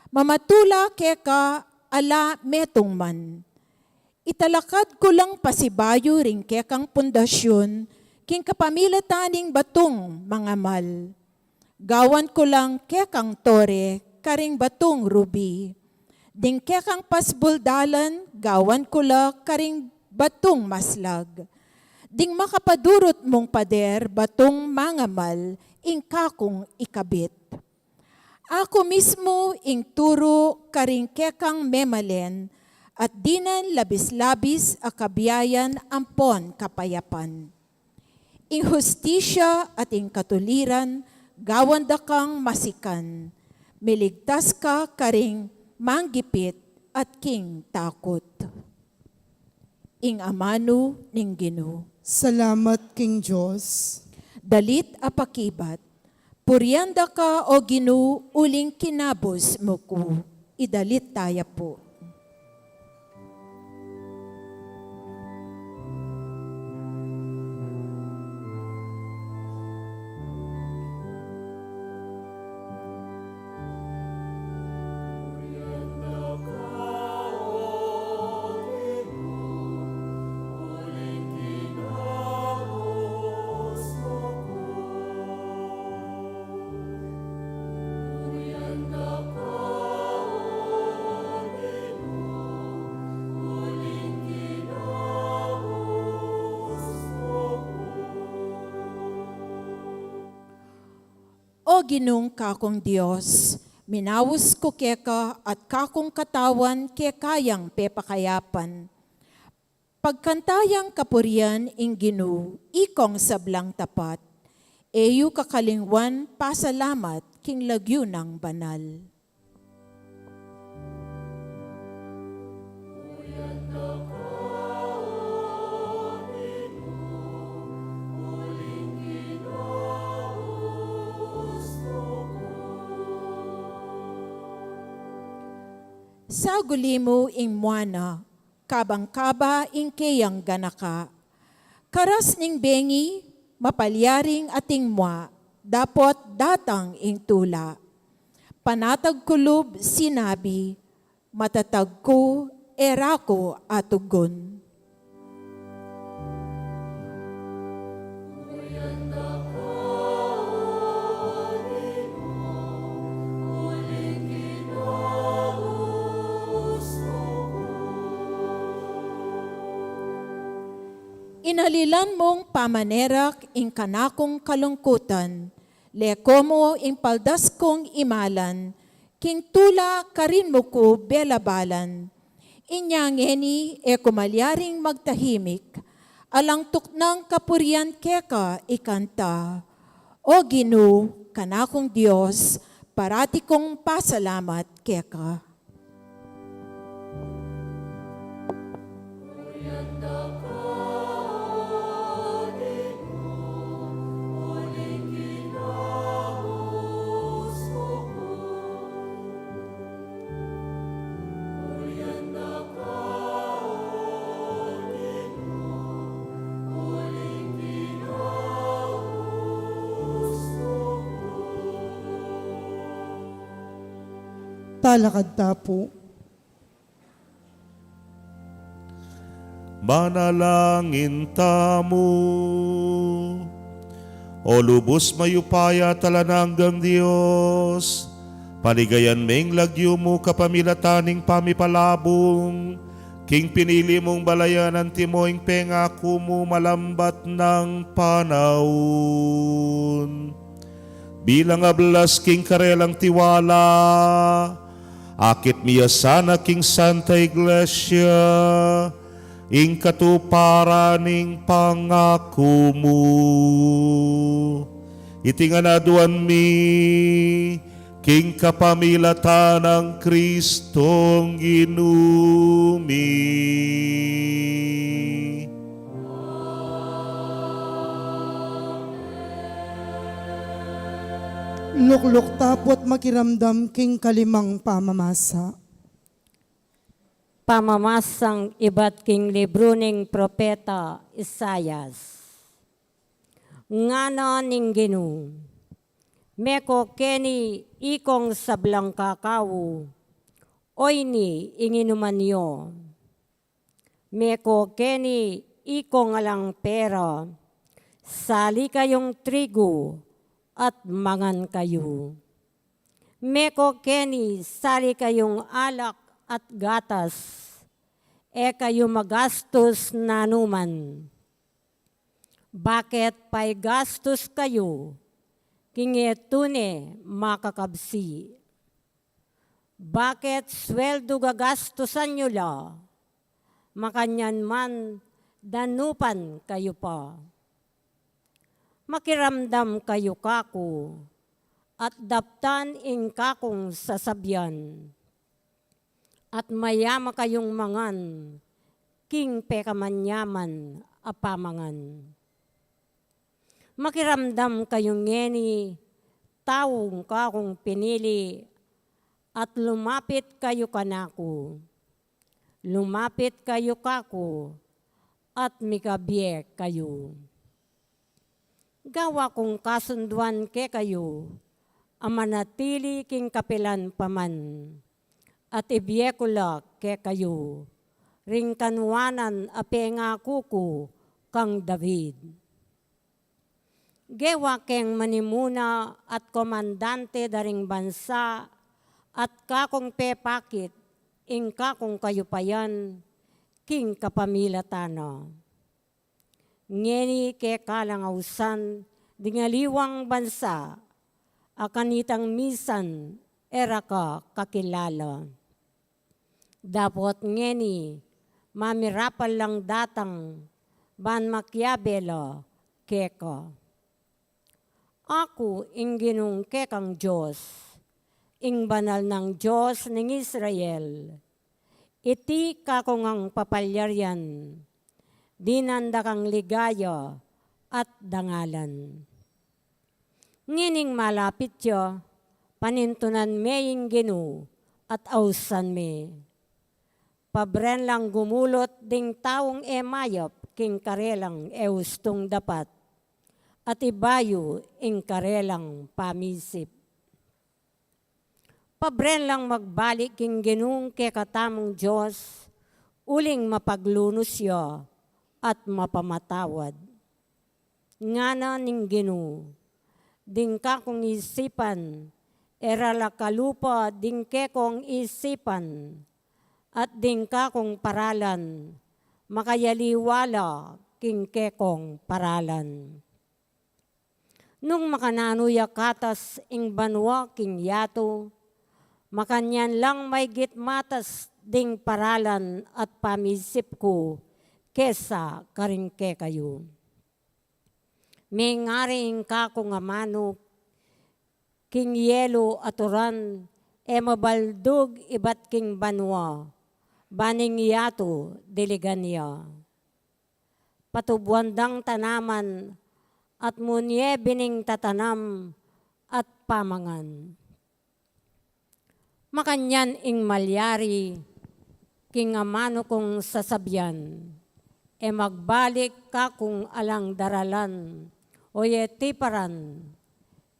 mamatula keka ala metong man. Italakad ko lang pasibayo ring kekang pundasyon, king kapamilataning batong mga mal. Gawan ko lang kekang tore, karing batong ruby. Ding kekang pasbuldalan, gawan ko la karing batong maslag. Ding makapadurot mong pader, batong mangamal, ing kakong ikabit. Ako mismo ing turo karing kekang memalen, at dinan labis-labis akabiyayan ampon kapayapan. Ing hustisya at ing katuliran, gawan da kang masikan. Miligtas ka karing manggipit at king takot. Ing amano ning Ginoo. Salamat King Diyos. Dalit apakibat, puryanda ka o Ginoo uling kinabos mo ko. Idalit taya po. O Ginong kakong Diyos, minawos ko keka at kakong katawan kekayang pepakayapan. Pagkantayang kapurian ing Ginoo, ikong sablang tapat, eyu kakalingwan pasalamat king lagyo ng banal. Sa gulimo ing muana, kabang-kaba ing keyang ganaka. Karas ning bengi, mapalyaring ating mua, dapot datang ing tula. Panatag kulob sinabi, matatag ko, erako atugon. Inalilan mong pamanerak ing kanakong kalungkutan, leko mo ing paldas kong imalan, king tula karin mo ko belabalan. Inyangeni e kumalyaring magtahimik, alang tuknang kapurian keka ikanta. O Ginoo, kanakong Diyos, parati kong pasalamat keka. Talakad tapo. Manalangin tamo. O lubos mayupaya talananggang Diyos, paligayan meng lagyo mo kapamilataning pamipalabong, king pinili mong balayan ang timoing pengako mo malambat ng panahon. Bilang ablas king karelang tiwala, akit miya sana king Santa Iglesia, ing katuparaning pangako mo. Itinganaduan mi, king kapamilatan ng Kristong ginumi. Lukluk tapot makiramdam king kalimang pamamasa. Pamamasang iba't king libro ning propeta Isayas. Ngano ning Ginoo, Meko keni ikong sablang kakao, oy ni inginuman niyo. Meko keni ikong alang pera, sali kayong trigo at mangan kayo. Meko keni sali kayong alak at gatas, kayo magastos nanuman. Bakit pa'y gastos kayo? Kingetune makakabsi. Bakit sweldo gagastusan nyo la? Makanyan man, danupan kayo pa. Makiramdam kayo kako, at daptan in kakong sasabyan. At mayama kayong mangan, king pekamanyaman apamangan. Makiramdam kayong ngeni, taong kakong pinili, at lumapit kayo kanako. Lumapit kayo kako, at mikabye kayo. Gawa kong kasunduan ke kayo, amanatili king kapilan paman, at ibiyekula ke kayo, ring kanwanan apenga kuku kang David. Gewa keng manimuna at komandante daring bansa at kakong pepakit ing kakong kayupayan king kapamilatana. Ngeni ke kalangausan dingaliwang bansa akanitang misan era ka kakilala. Dapot ngeni mamirapal lang datang ban makyabela keka. Ako ing ginung kekang Diyos, ing banal ng Diyos ng Israel. Iti kakong ang papalyaryan, dinanda kang ligaya at dangalan. Ngining malapit yo, panintunan meying ginu at ausan me. Pabren lang gumulot ding taong emayap king karelang eustong dapat. At ibayo ing karelang pamisip. Pabren lang magbalik king ginung ke katamong Diyos, uling mapaglunos yo at mapamatawad. Ngana ning ginu, ding kakong isipan, erala kalupa ding kekong isipan, at ding kakong paralan, makayaliwala king kekong paralan. Nung makananuya katas ing banwa king yato, makanyan lang may gitmatas ding paralan at pamisip ko kesa karingke kayo. May ngaring kakong amano, king yelo aturan, mabaldog ibat king banwa, baning yato diliganya. Patubuandang tanaman, at munye bining tatanam at pamangan. Makanyan ing malyari, king amano kong sasabyan, magbalik ka kung alang daralan, o tiparan,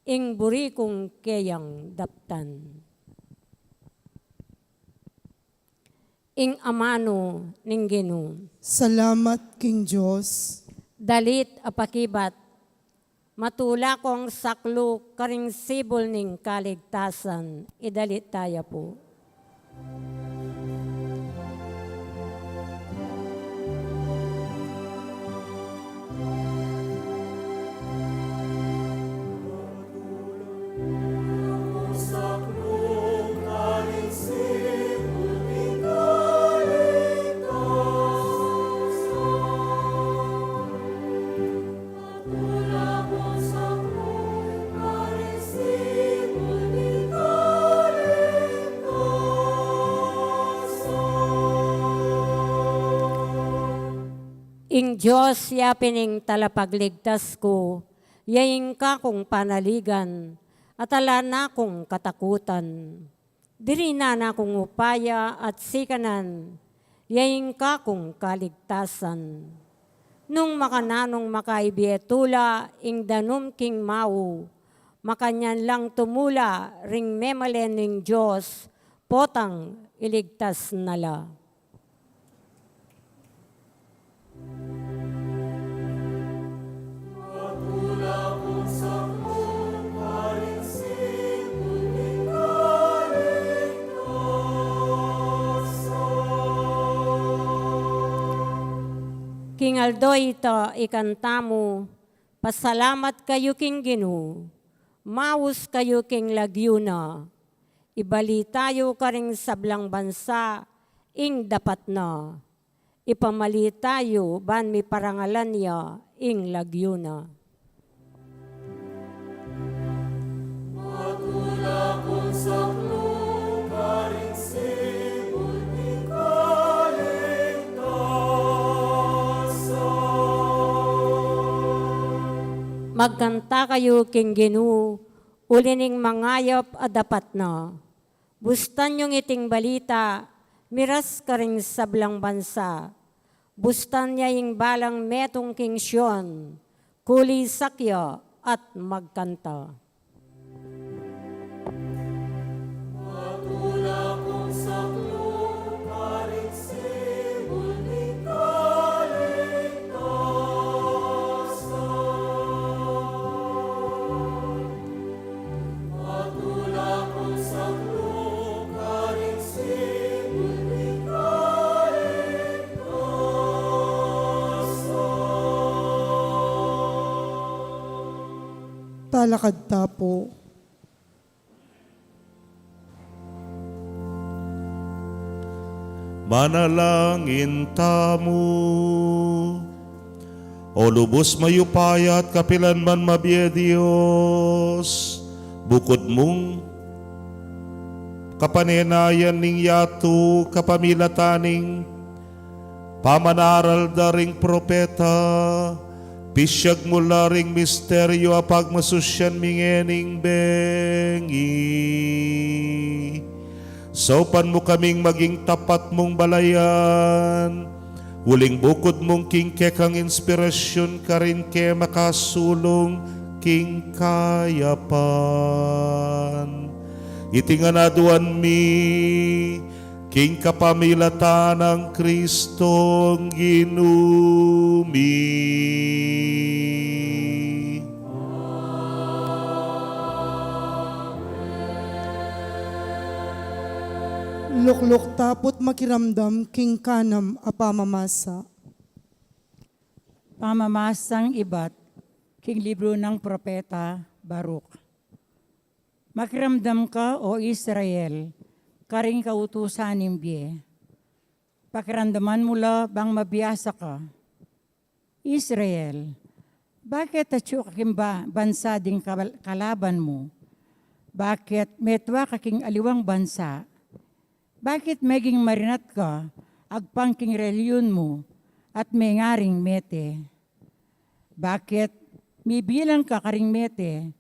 ing buri kong keyang daptan. Ing amano ning Ginoo. Salamat, King Diyos. Dalit apakibat, matula kong saklo karing sibol ning kaligtasan, idalit tayo po. Ing Diyos ya pining talapagligtas ko, yaing kakong panaligan, at ala na kong katakutan. Diri na kong upaya at sikanan, yaing kakong kaligtasan. Nung makananong makaibietula, ing danum king mau, makanyan lang tumula ring memalen ng Diyos, potang iligtas nala. King Aldo ito ikantamo, pasalamat kayo king Ginoo, maus kayo king Lagyuna, ibalitayo ka ring sablang bansa, ing dapat na, ipamalitayo ban mi parangalan niya, ing Lagyuna. Matula kong saklong karing sibol ni kaligtasan. Magkanta kayo king Ginoo, ulining mangayop a dapat na. Bustan yung iting balita, miras ka ring sablang bansa. Bustan niya yung balang metong king Sion, kuli sakya at magkanta. Matula kong saklong karing sibol ni kaligtasan. Matula kong saklong karing sibol ni kaligtasan. Talakad tapo. Manalangin tamo. O lubos mayupayat kapilan man mabiya Diyos, bukod mong kapanenayan ning yato kapamilataning pamanaral daring propeta, pisyag mula ring misteryo apag masusyan mingening bengi. Saupan mo kaming maging tapat mong balayan, huling bukod mong king kekang inspirasyon ka rin ke makasulong king kayapan. Itinganaduan mi, king kapamilatan ng Kristong ginumi. Lukluk tapot makiramdam king kanam a pamamasa. Pamamasang ibat, king libro ng propeta Baruk. Makiramdam ka, o Israel, karing kautusan ng biye. Pakiramdaman mula bang mabiyasa ka. Israel, bakit atyo kaking bansa ding kalaban mo? Bakit metwa kaking aliwang bansa? Bakit meging marinat ka, agpangking reliyon mo, at may ngaring mete? Bakit mibilang ka karing mete,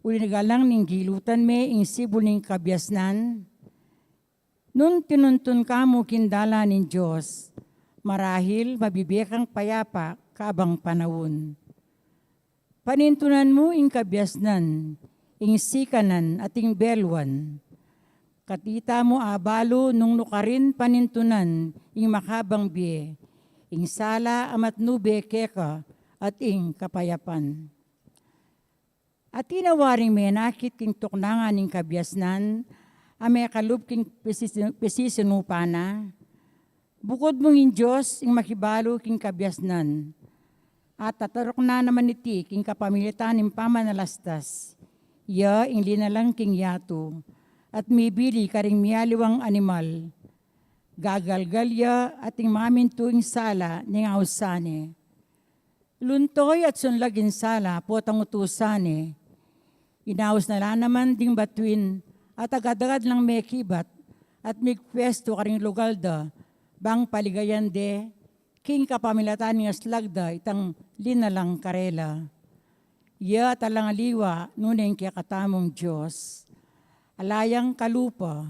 ulinagalang ning gilutan me ing sibol ning kabyasnan? Nun tinuntun ka mo kindala ning Diyos, marahil mabibiyakang payapa kabang panahon. Panintunan mo ing kabyasnan, ing sikanan at ing belwan. Katita mo abalo nung nukarin panintunan, ing makabang biye, ing sala amat nube keka at ing kapayapan. At tinawaring menakit king tuknangan ning kabyasnan, ame kalub king pesisinupana. Bukod mong in Diyos, ing makibalo king kabyasnan. At tatarok na naman iti king kapamilitan ning pamanalastas. Ya ing linalang king yato, at mibili karing miyaliwang animal. Gagalgalya at ing mamin tuing sala ning ausane. Luntoy at sunlagin sala potang utusane. Inaus na naman ding batuin at agad-agad lang may kibat at migpwesto karing lugalda bang paligayan de king kapamilatan ng aslagda itang linalang karela. Ya talang aliwa nuneng kaya katamong Diyos. Alayang kalupa,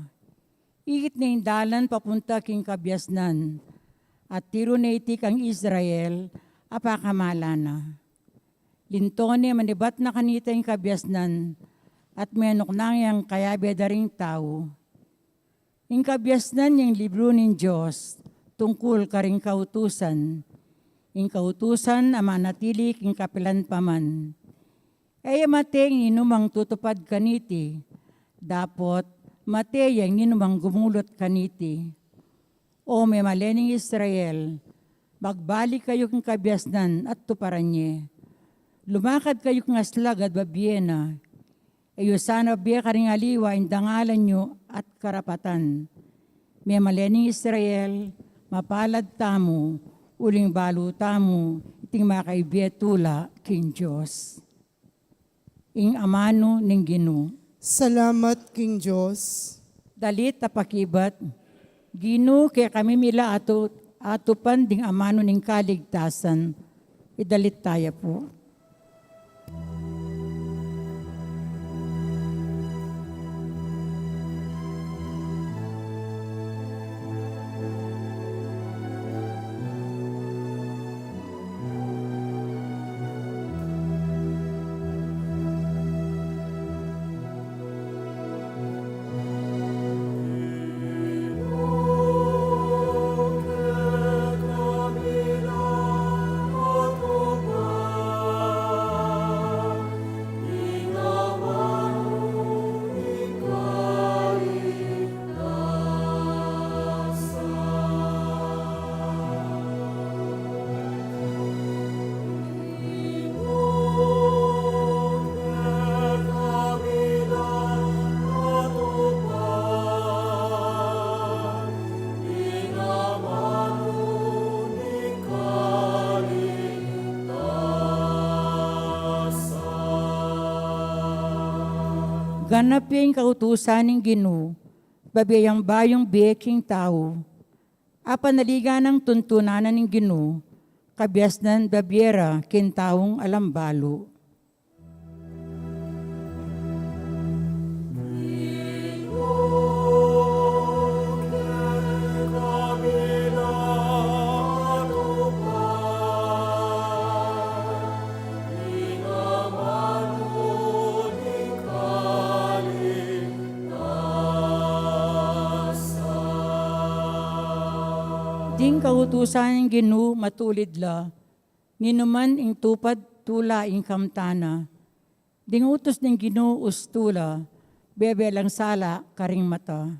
ikit na dalan papunta king kabyasnan, at tiro na itik ang Israel, apakamala na. Lintone manibat na kanita yung kabyasnan, at menok nangyang kayabeda ring tao. Ing kabyasnan yung libro ng Diyos, tungkol karing kautusan. Ing kautusan ama natili king kapilan paman. Ay mate ang inumang tutupad kaniti, dapot mate yang inumang gumulot kaniti. O may malening Israel, magbalik kayo kong kabyasnan at tuparan niya. Lumakad kayo kong aslag at babiena. Ayo sana biya karing aliwa in dangalan nyo at karapatan. May malening Israel, mapalad tamo, uling balo tamo, iting makaibiyetula king Diyos. Ing amano ning Ginoo. Salamat, King Diyos. Dalit tapakibat, Ginoo kaya kami mila atupan ding amano ning kaligtasan. Idalit tayo po. Ganap yung kautusan ng Ginoo, babiyang bayong beking tao. Apanaligan ng tuntunanan ng Ginoo, kabyasnan babyera kintaong alambalo. Ding kautusan ng Ginoo matulid la, ninuman ing tupad tula ing kamtana. Ding utos ng Ginoo ustula, bebe lang sala karing mata.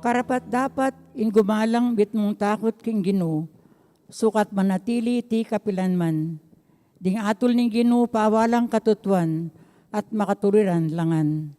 Karapat dapat ing gumalang bitmong takot king Ginoo, sukat manatili ti kapilanman. Ding atol ning Ginoo pawalang katutuan at makaturiran langan.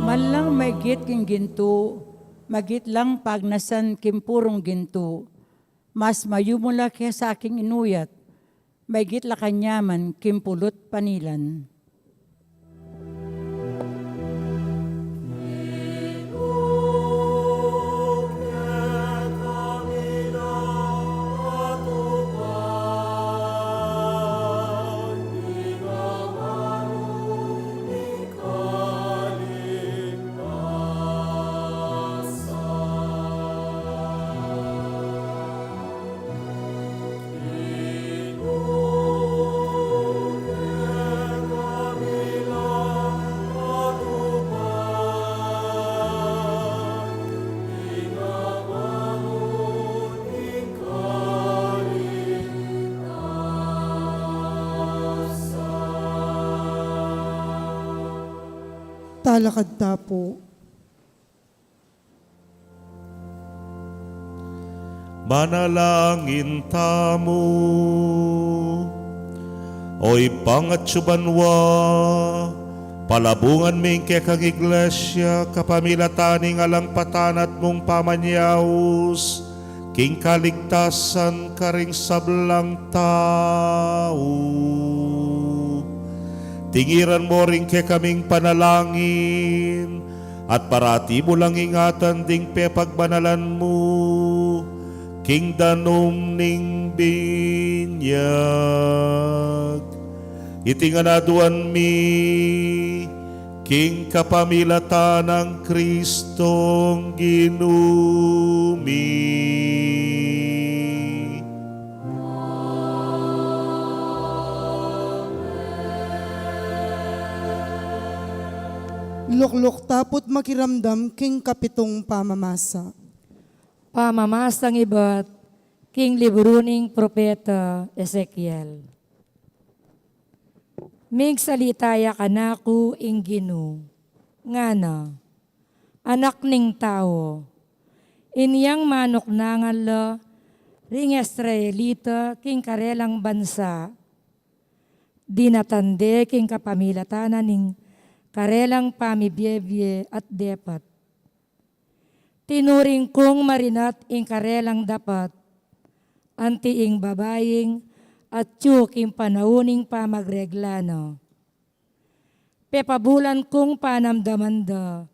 Malang maigit king ginto, magit lang pagnasan kimpurong ginto. Mas mayumula kaya sa aking inuyat, maigit la kanyaman kimpulot panilan. Talakad tapo. Manalangin tamo, oy pangatsubanwa, Palabungan ming kekang iglesia, kapamilataning alangpatan at mong pamanyawos, king kaligtasan karing sablang tao. Tingiran mo rin ke kaming panalangin, at parati mo lang ingatan ding pepagbanalan mo, king danom ning binyag. Itinganaduan mi, king kapamilatan ng Kristong ginumi. Lukluk tapot makiramdam king kapitong pamamasa. Pamamasang iba't king libruning propeta Ezekiel. Mig salitaya kanaku ing Ginu, ngana, anak ning tao, inyang manok nangan la, ring Israelita king karelang bansa, dinatande king kapamilatanan ning karelang pamibyebye at depat. Tinuring kong marinat ing karelang dapat, antiing babaying at tiyuking panauning pamagreglano. Pepabulan kong panamdamanda,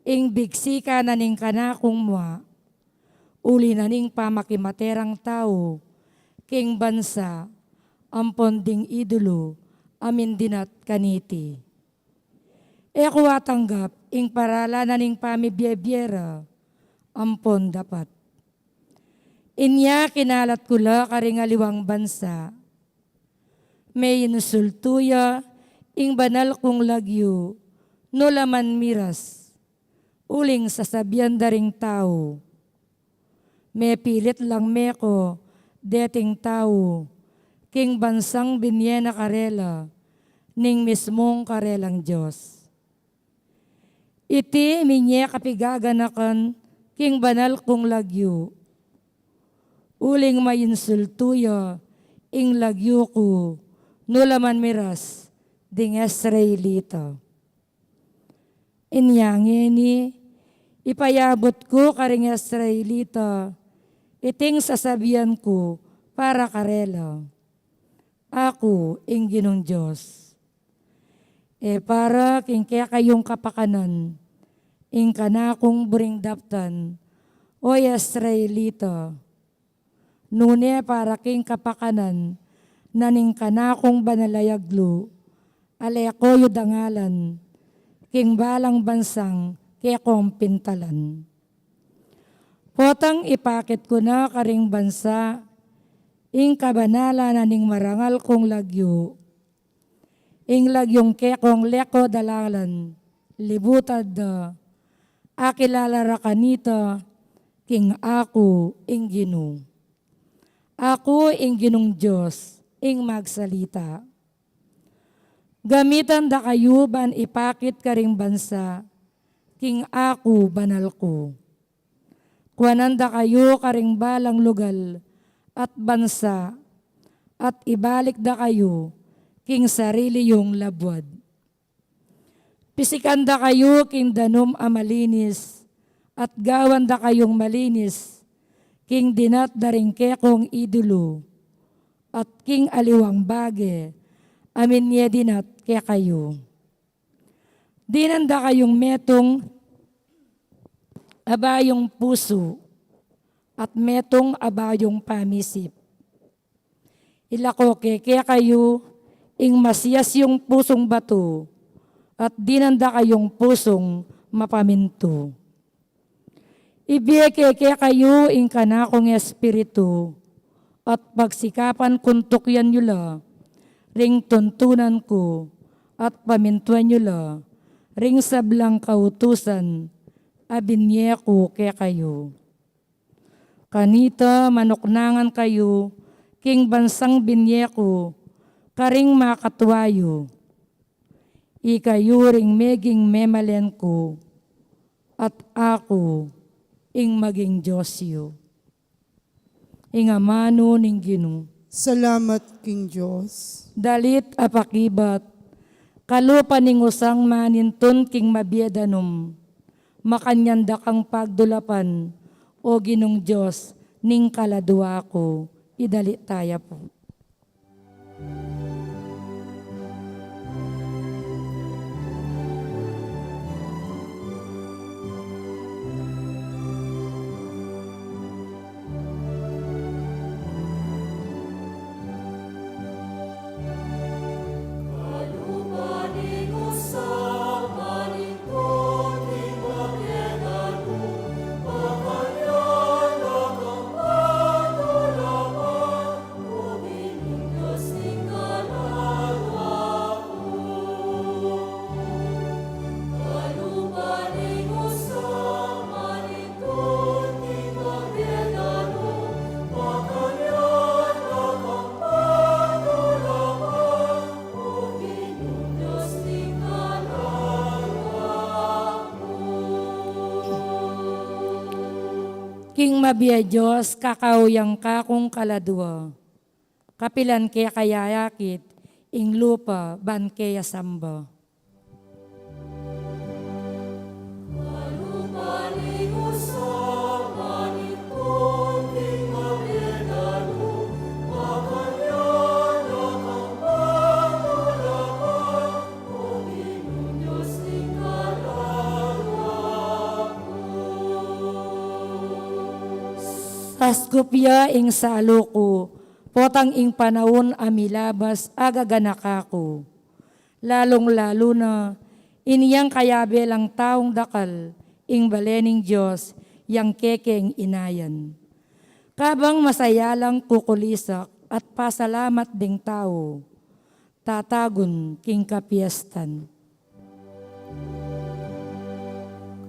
ing bigsika na ning kanakong mua, uli na ning pamakimaterang tao, king bansa, ampon ding idolo, amin dinat kaniti. Eko atanggap, ing parala na ning pamibyebyera, ampon dapat. Inya kinalat kula karingaliwang bansa. May inusultuya, ing banal kong lagyo, no laman miras, uling sasabihan daring tao. May pilit lang meko, deting tao, king bansang binyena karela, ning mismong karelang Diyos. Iti minye kapigaganakan, king banal kong lagyo, uling mayinsultuya, ing lagyo ko, no laman miras, ding Israelita. Inyangeni, ipayabot ko karing Israelita, iting sasabihan ko para karela. Ako, ing Ginong Diyos. Para king kaya kayong kapakanan, ing kanakong buring daptan, o Israelita, nune para king kapakanan, naning kanakong banalayaglo, aleko yudangalan, king balang bansang kekong pintalan. Potang ipakit ko na karing bansa, ing kabanala naning marangal kong lagyo, ing lagyong kekong leko dalalan, libutad da, akilalara kanita, king ako ing Ginu. Ako ing Ginong Diyos, ing magsalita. Gamitan da kayo ban ipakit karing bansa, king ako banal ko. Kuwanan da kayo karing balang lugal at bansa, at ibalik da kayo, king sarili yung labwad. Pisikan da kayo king danom amalinis, at gawan da kayong malinis, king dinat daring kekong idolo, at king aliwang bage, amin niya dinat ke kayo. Dinanda kayong metong abayong puso, at metong abayong pamisip. Ilako ke kayo, ing masiyas yung pusong bato, at dinanda kayong pusong mapaminto. Ibiyeke kayo ing kanakong espiritu, at pagsikapan kuntukyan nyo la, ring tuntunan ko, at pamintuan nyo la, ring sablang kautusan, abinye ko kayo. Kanita manuknangan kayo, king bansang binye ko, karing makatwayo. Ikayo ring meging memalen ko, at ako, ing maging Diyosyo. Ing amano ning Ginu. Salamat king Diyos. Dalit apakibat, Kalupa ning usang manintun king mabiedanum, makanyanda kang pagdulapan, o Ginong Diyos, ning kaladwa ko, idali taya po. Kalupaning usang manintun king mabiedanum, makanyanda kang pagdulapan, o Ginong Diyos ning kaladwa ko. Kalupaning usang manintun king mabiedanum, makanyanda kang pagdulapan, o Ginong Diyos ning kaladwa ko. King mabiya Diyos, kakauyang kakong kaladwa, kapilan kaya kayayakit, ing lupa ban kaya samba. Kalupaning usang manintun king mabiedanum, makanyanda kang pagdulapan, o Ginong Diyos ning kaladwa ko. Saskupya ing saluko, potang ing panahon amilabas agaganakako. Lalong-lalo na, iniyang kayabe lang taong dakal, ing balening Diyos, yang kekeng inayan. Kabang masaya lang kukulisak at pasalamat ding tao, tatagon king kapiestan.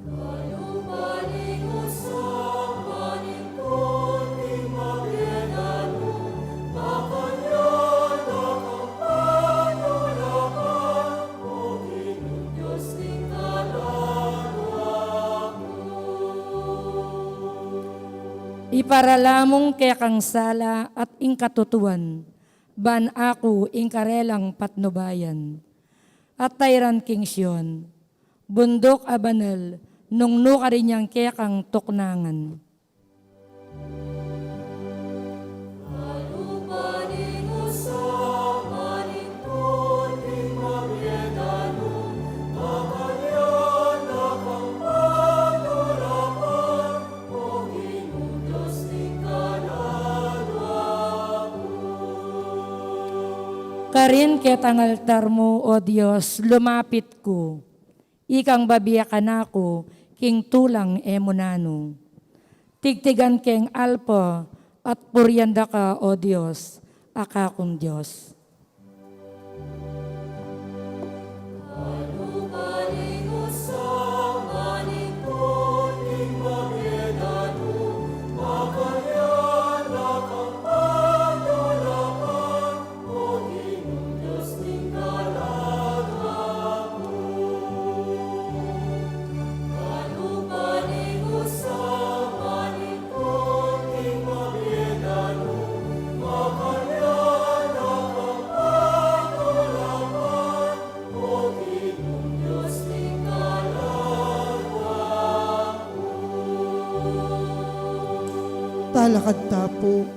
Kalupaning usang manintun king mabiedanum, makanyanda kang pagdulapan, o Ginong Diyos ning kaladwa ko. Iparalamong kaya kang sala at ing katutuan, ban ako ing karelang patnubayan. At tayran king Siyon, bundok abanal, nung nuka rin niyang kaya kang tuknangan. Kalupaning usang manintun king mabiedanum, makanyanda kang pagdulapan, o Ginong Diyos ning kaladwa ko. Karin ketang altar mo, O Diyos, lumapit ko. Ikang babiyakan ako, king tulang emunano. Tigtigan keng alpa at puryanda ka, O Diyos, akakong Diyos. Kalupaning usang manintun king mabiedanum, makanyanda kang pagdulapan, o Ginong Diyos ning kaladwa ko. Kalupaning usang manintun king mabiedanum, makanyanda kang pagdulapan, o Ginong Diyos ning kaladwa ko. Talakad tapo.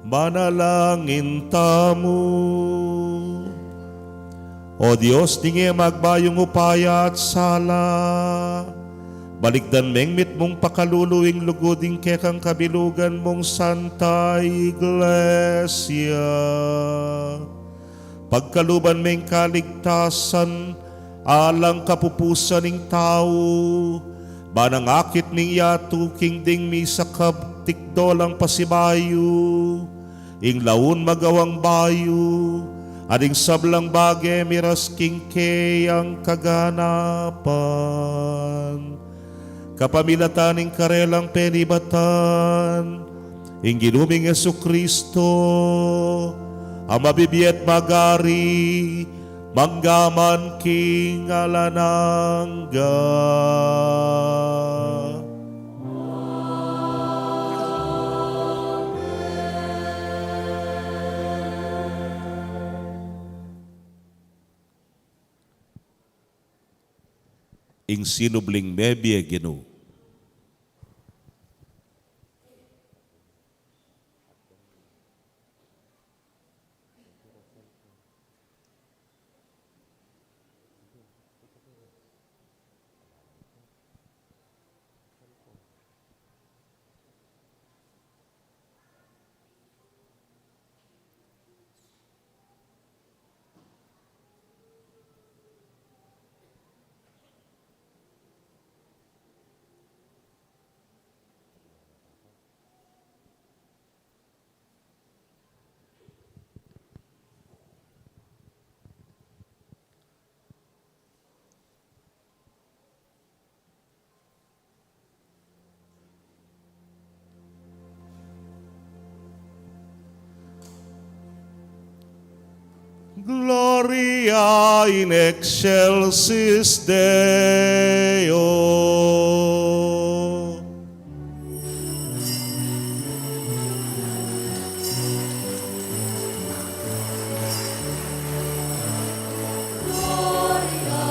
Manalangin tamo. O Diyos, tingi magbayong upaya at sala. Baligdan mengmit mong pakaluluing luguding kekang kabilugan mong Santa Iglesia. Pagkaluban meng kaligtasan, alang kapupusan ng tao, banang akit ning yatu king ding misa tikdolang pasibayo, ing laun magawang bayo, ading sablang bage miras king keyang kaganapan. Kapamilatan ing karelang penibatan, ing ginuming Jesu Kristo, ang mabibiyat magari, manggaman king alanangga. Ing sinubling mebye Ginoo. Gloria in excelsis Deo. Gloria,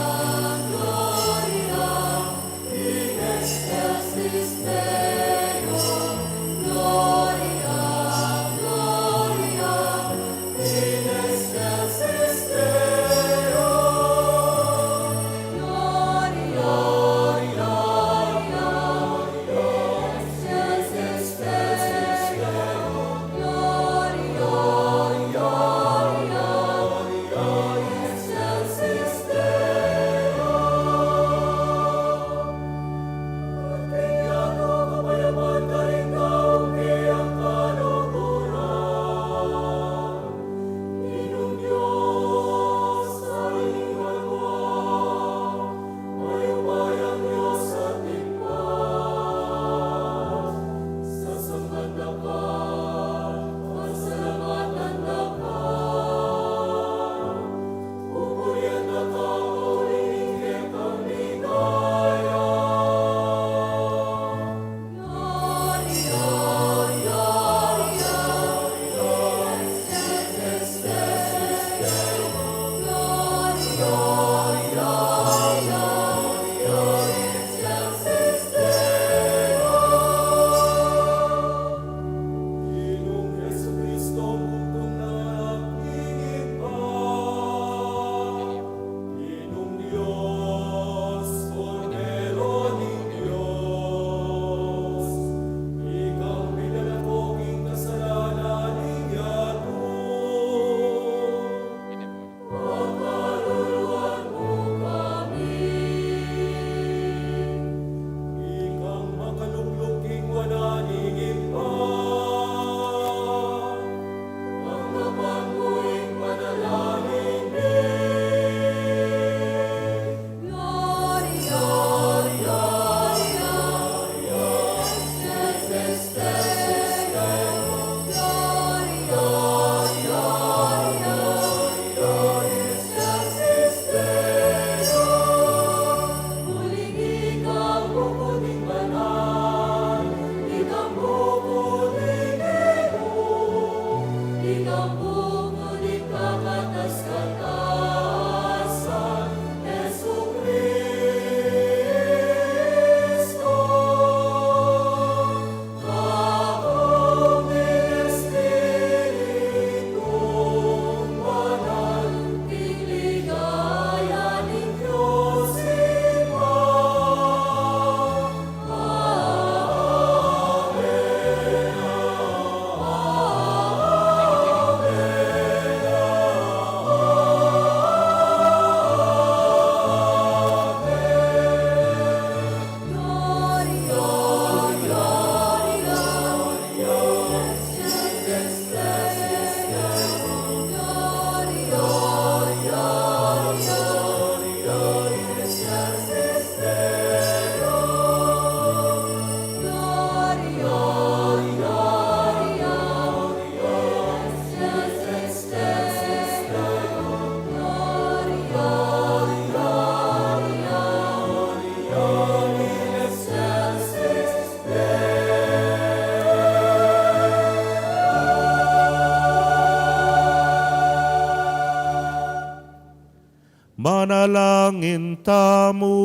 manalangin tamo.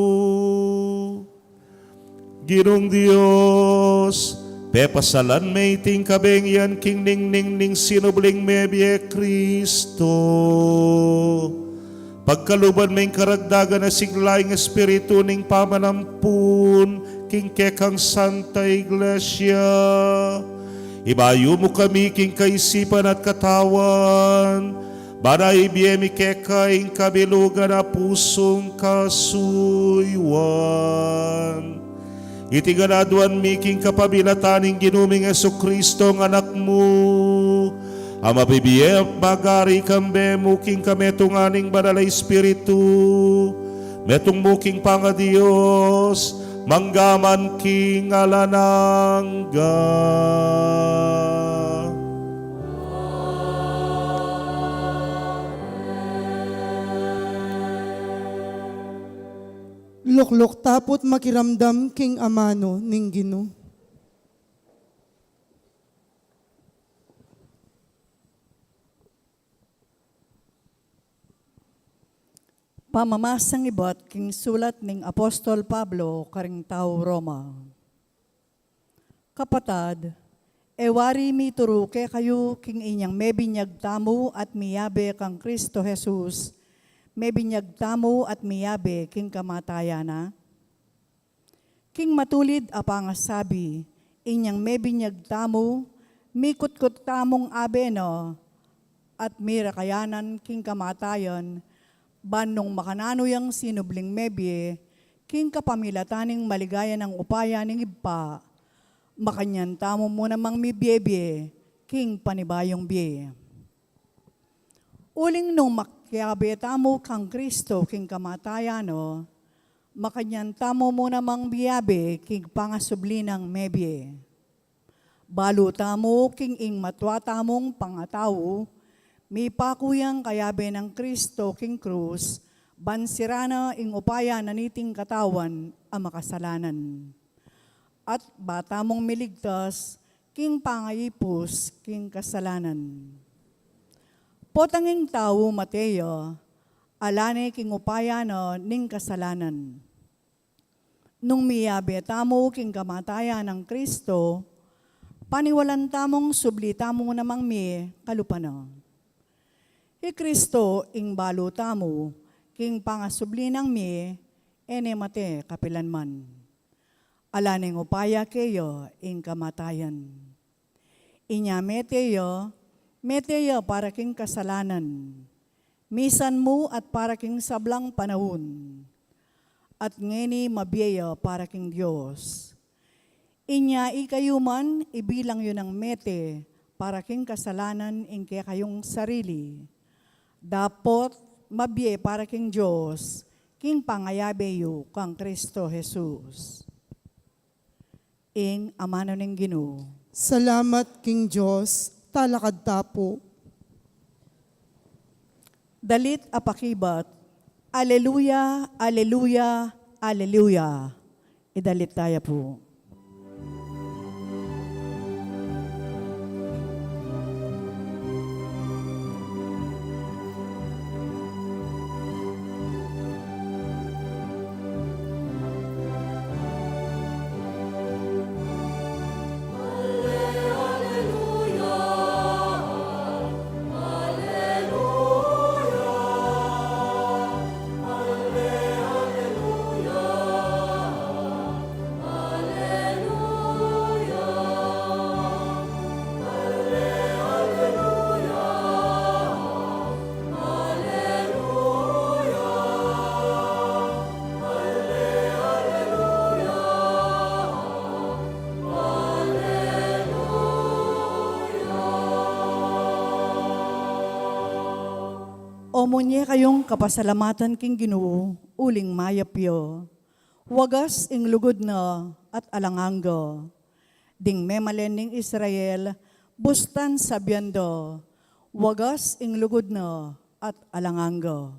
Ginong Dios, pepasalan may ting kabengyan king ning ning ning sinubling mebye Kristo. Pagkaluban may karagdagan na siglaing espiritu ning pamanampun king kekang Santa Iglesia. Ibayo mo kami king kaisipan at katawan, banay biyemi kekaing kabilugan na pusong kasuywan. Itiganaduan miking kapabilataning ginuming Jesucristo ng anak mo, ang mabibiye at magari kambe muking kametunganing banal Espiritu, metong muking panga Diyos, manggaman king alanangga. Luklok tapot makiramdam king amano ning Ginoo. Pamamasang ibot king sulat ning Apostol Pablo karing tao Roma. Kapatad, ewari mi turuke kayo king inyang mebinyag tamo at miyabe kang Kristo Jesus, mebinyag tamo at miyabe king kamatayana. King matulid apangasabi, inyang mebinyag tamo, mikut-kut tamong abeno, at mirakayanan king kamatayon, banong makanano yang sinubling mebye, king kapamilataning maligaya ng upaya ning iba, makanyan tamo mo namang mibyebye, king panibayong bye. Uling nung makiabe tamo kang Kristo king kamatayano, makanyan tamo mo namang biyabe king pangasubli ng mebye. Balo tamo king ing matwa tamong pangataw, mi pakuyang kayabe ng Kristo king krus, bansirana ing upaya naniting katawan ang makasalanan. At bata mong miligtas, king pangayipos, king kasalanan. Potanging tao Mateo, alane king upaya no ning kasalanan. Nung miyabe tamo king kamatayan ng Kristo, paniwalan tamong subli tamo namang mi kalupano. I Kristo ing balo tamo, king pangasubli ng mi, ene mate kapilanman. Alaning upaya kayo ing kamatayan. Inya meteyo para king kasalanan. Misan mo at para king sablang panahon. At ngeni mabiyeyo para king Diyos. Inya ikayuman ibilang yun ang mete para king kasalanan ing kaya kayong sarili. Dapot mabiye para king Diyos, king pangayabeyo kang Kristo Jesus. Ing amano ning Ginoo. Salamat king Diyos, talakad tapo. Dalit apakibat, Alleluia, Alleluia, Alleluia. Idalit tayo po. Omunye kayong kapasalamatan king Ginoo, uling mayapyo. Wagas ing lugod na at alanganggo. Ding memalen ning Israel, bustan sabyando. Wagas ing lugod na at alanganggo.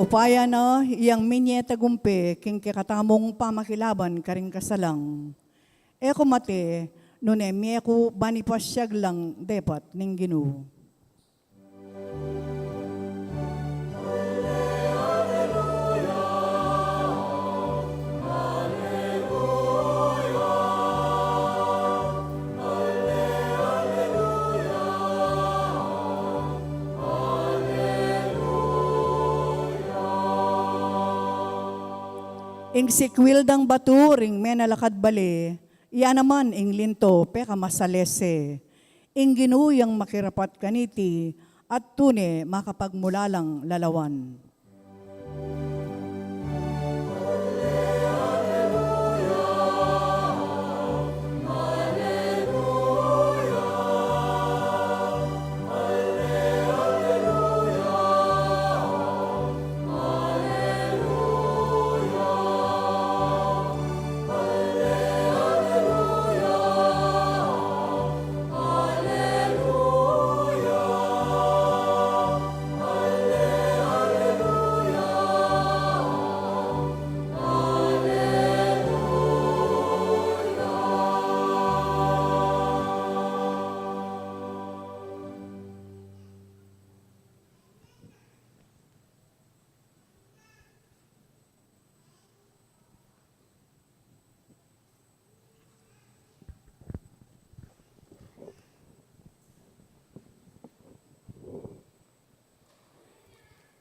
Nupaya na iyang minye tagumpe king kikatamong pamakilaban karing kasalang. Eko mate, nune mieku bani pasyag lang depat ning Ginoo. Ing sikwil dang batu ring menalakad bali, iya naman ing linto peka masalese. Ing ginuyang makirapat kaniti at tune makapagmulalang lalawan.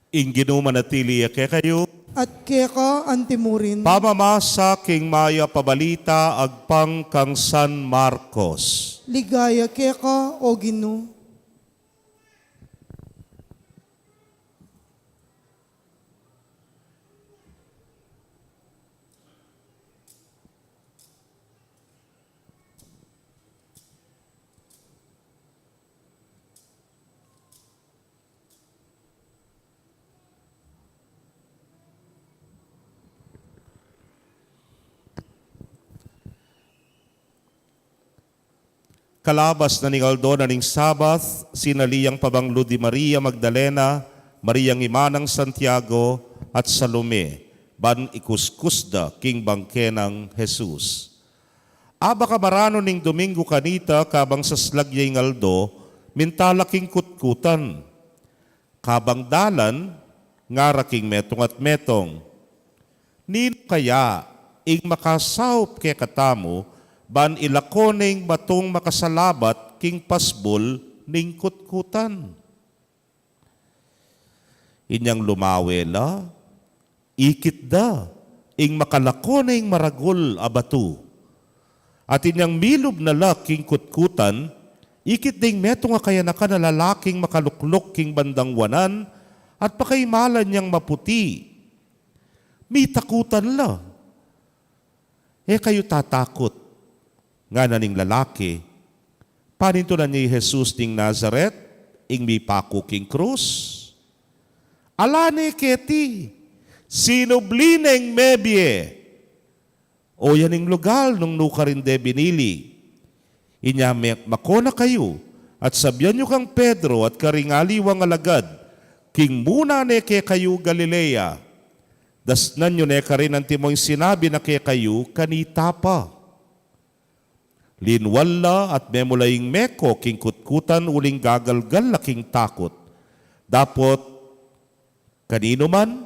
Ing Ginoo manatili ke kayo. At keka antimurin. Pamamasa king maya pabalita agpang kang San Marcos. Ligaya keka o Ginoo. Kalabas na ni Aldo na ning Sabath, sinaliyang pabanglo di Maria Magdalena, Mariang Imanang Santiago, at Salome, ban ikuskusda king bangke ng Jesus. Aba kamarano ning Domingo kanita kabang sa slagyay ng Aldo, mintalaking kutkutan. Kabang dalan, ngaraking metong at metong. Nino kaya ing makasaup ke katamo, ban ilakoning matong makasalabat king pasbol ning kutkutan. Inyang lumawela, ikit da, ing makalakoning maragol abatu. At inyang milob na king kutkutan, ikit ding metong kaya na lalaking makaluklok king bandang wanan, at pakaimalan niyang maputi. May takutan la. Kayo tatakot. Nga na ning lalaki, paninto na ni Jesus ning Nazaret, ing mi pako king krus. Alane keti, sinublineng mebye. O yaning lugal nung nukarinde binili. Inya makona kayo, at sabyan nyo kang Pedro at karingaliwang alagad, king muna ne ke kayo Galilea. Dasnan nyo ne karin ang timoy sinabi na ke kayo kanita pa. Linwalla at memulaing meko king kutkutan uling gagalgal laking takot. Dapot kanino man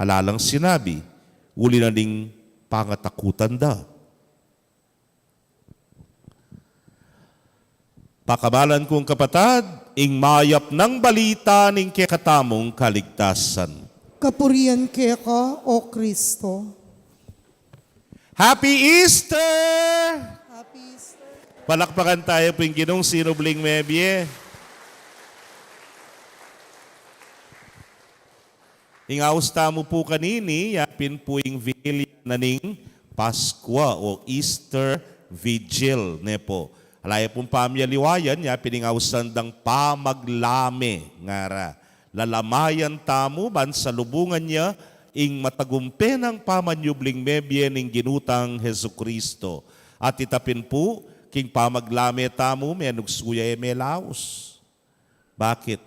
halalang sinabi, uli na ning pangatakutan da. Pakabalan kong kapatad, ing mayap ng balita ning kekatamong kaligtasan. Kapurian keka o Kristo. Happy Easter! Happy Easter. Palakpakan tayo po yung Ginong sinubling mebye. Ingausta mo po kanini, yapin po yung vigil na ning Paskwa o Easter Vigil. Ne po. Alaya pong pamyaliwayan, yapin ingausan dang pamaglame. Ngara, lalamayan tamo ban sa lubungan niya, ing matagumpe ng pamanyubling mebye ning ginutang Jesucristo. At itapin po, king pamaglame tamo, may nugsuya melaos. Bakit?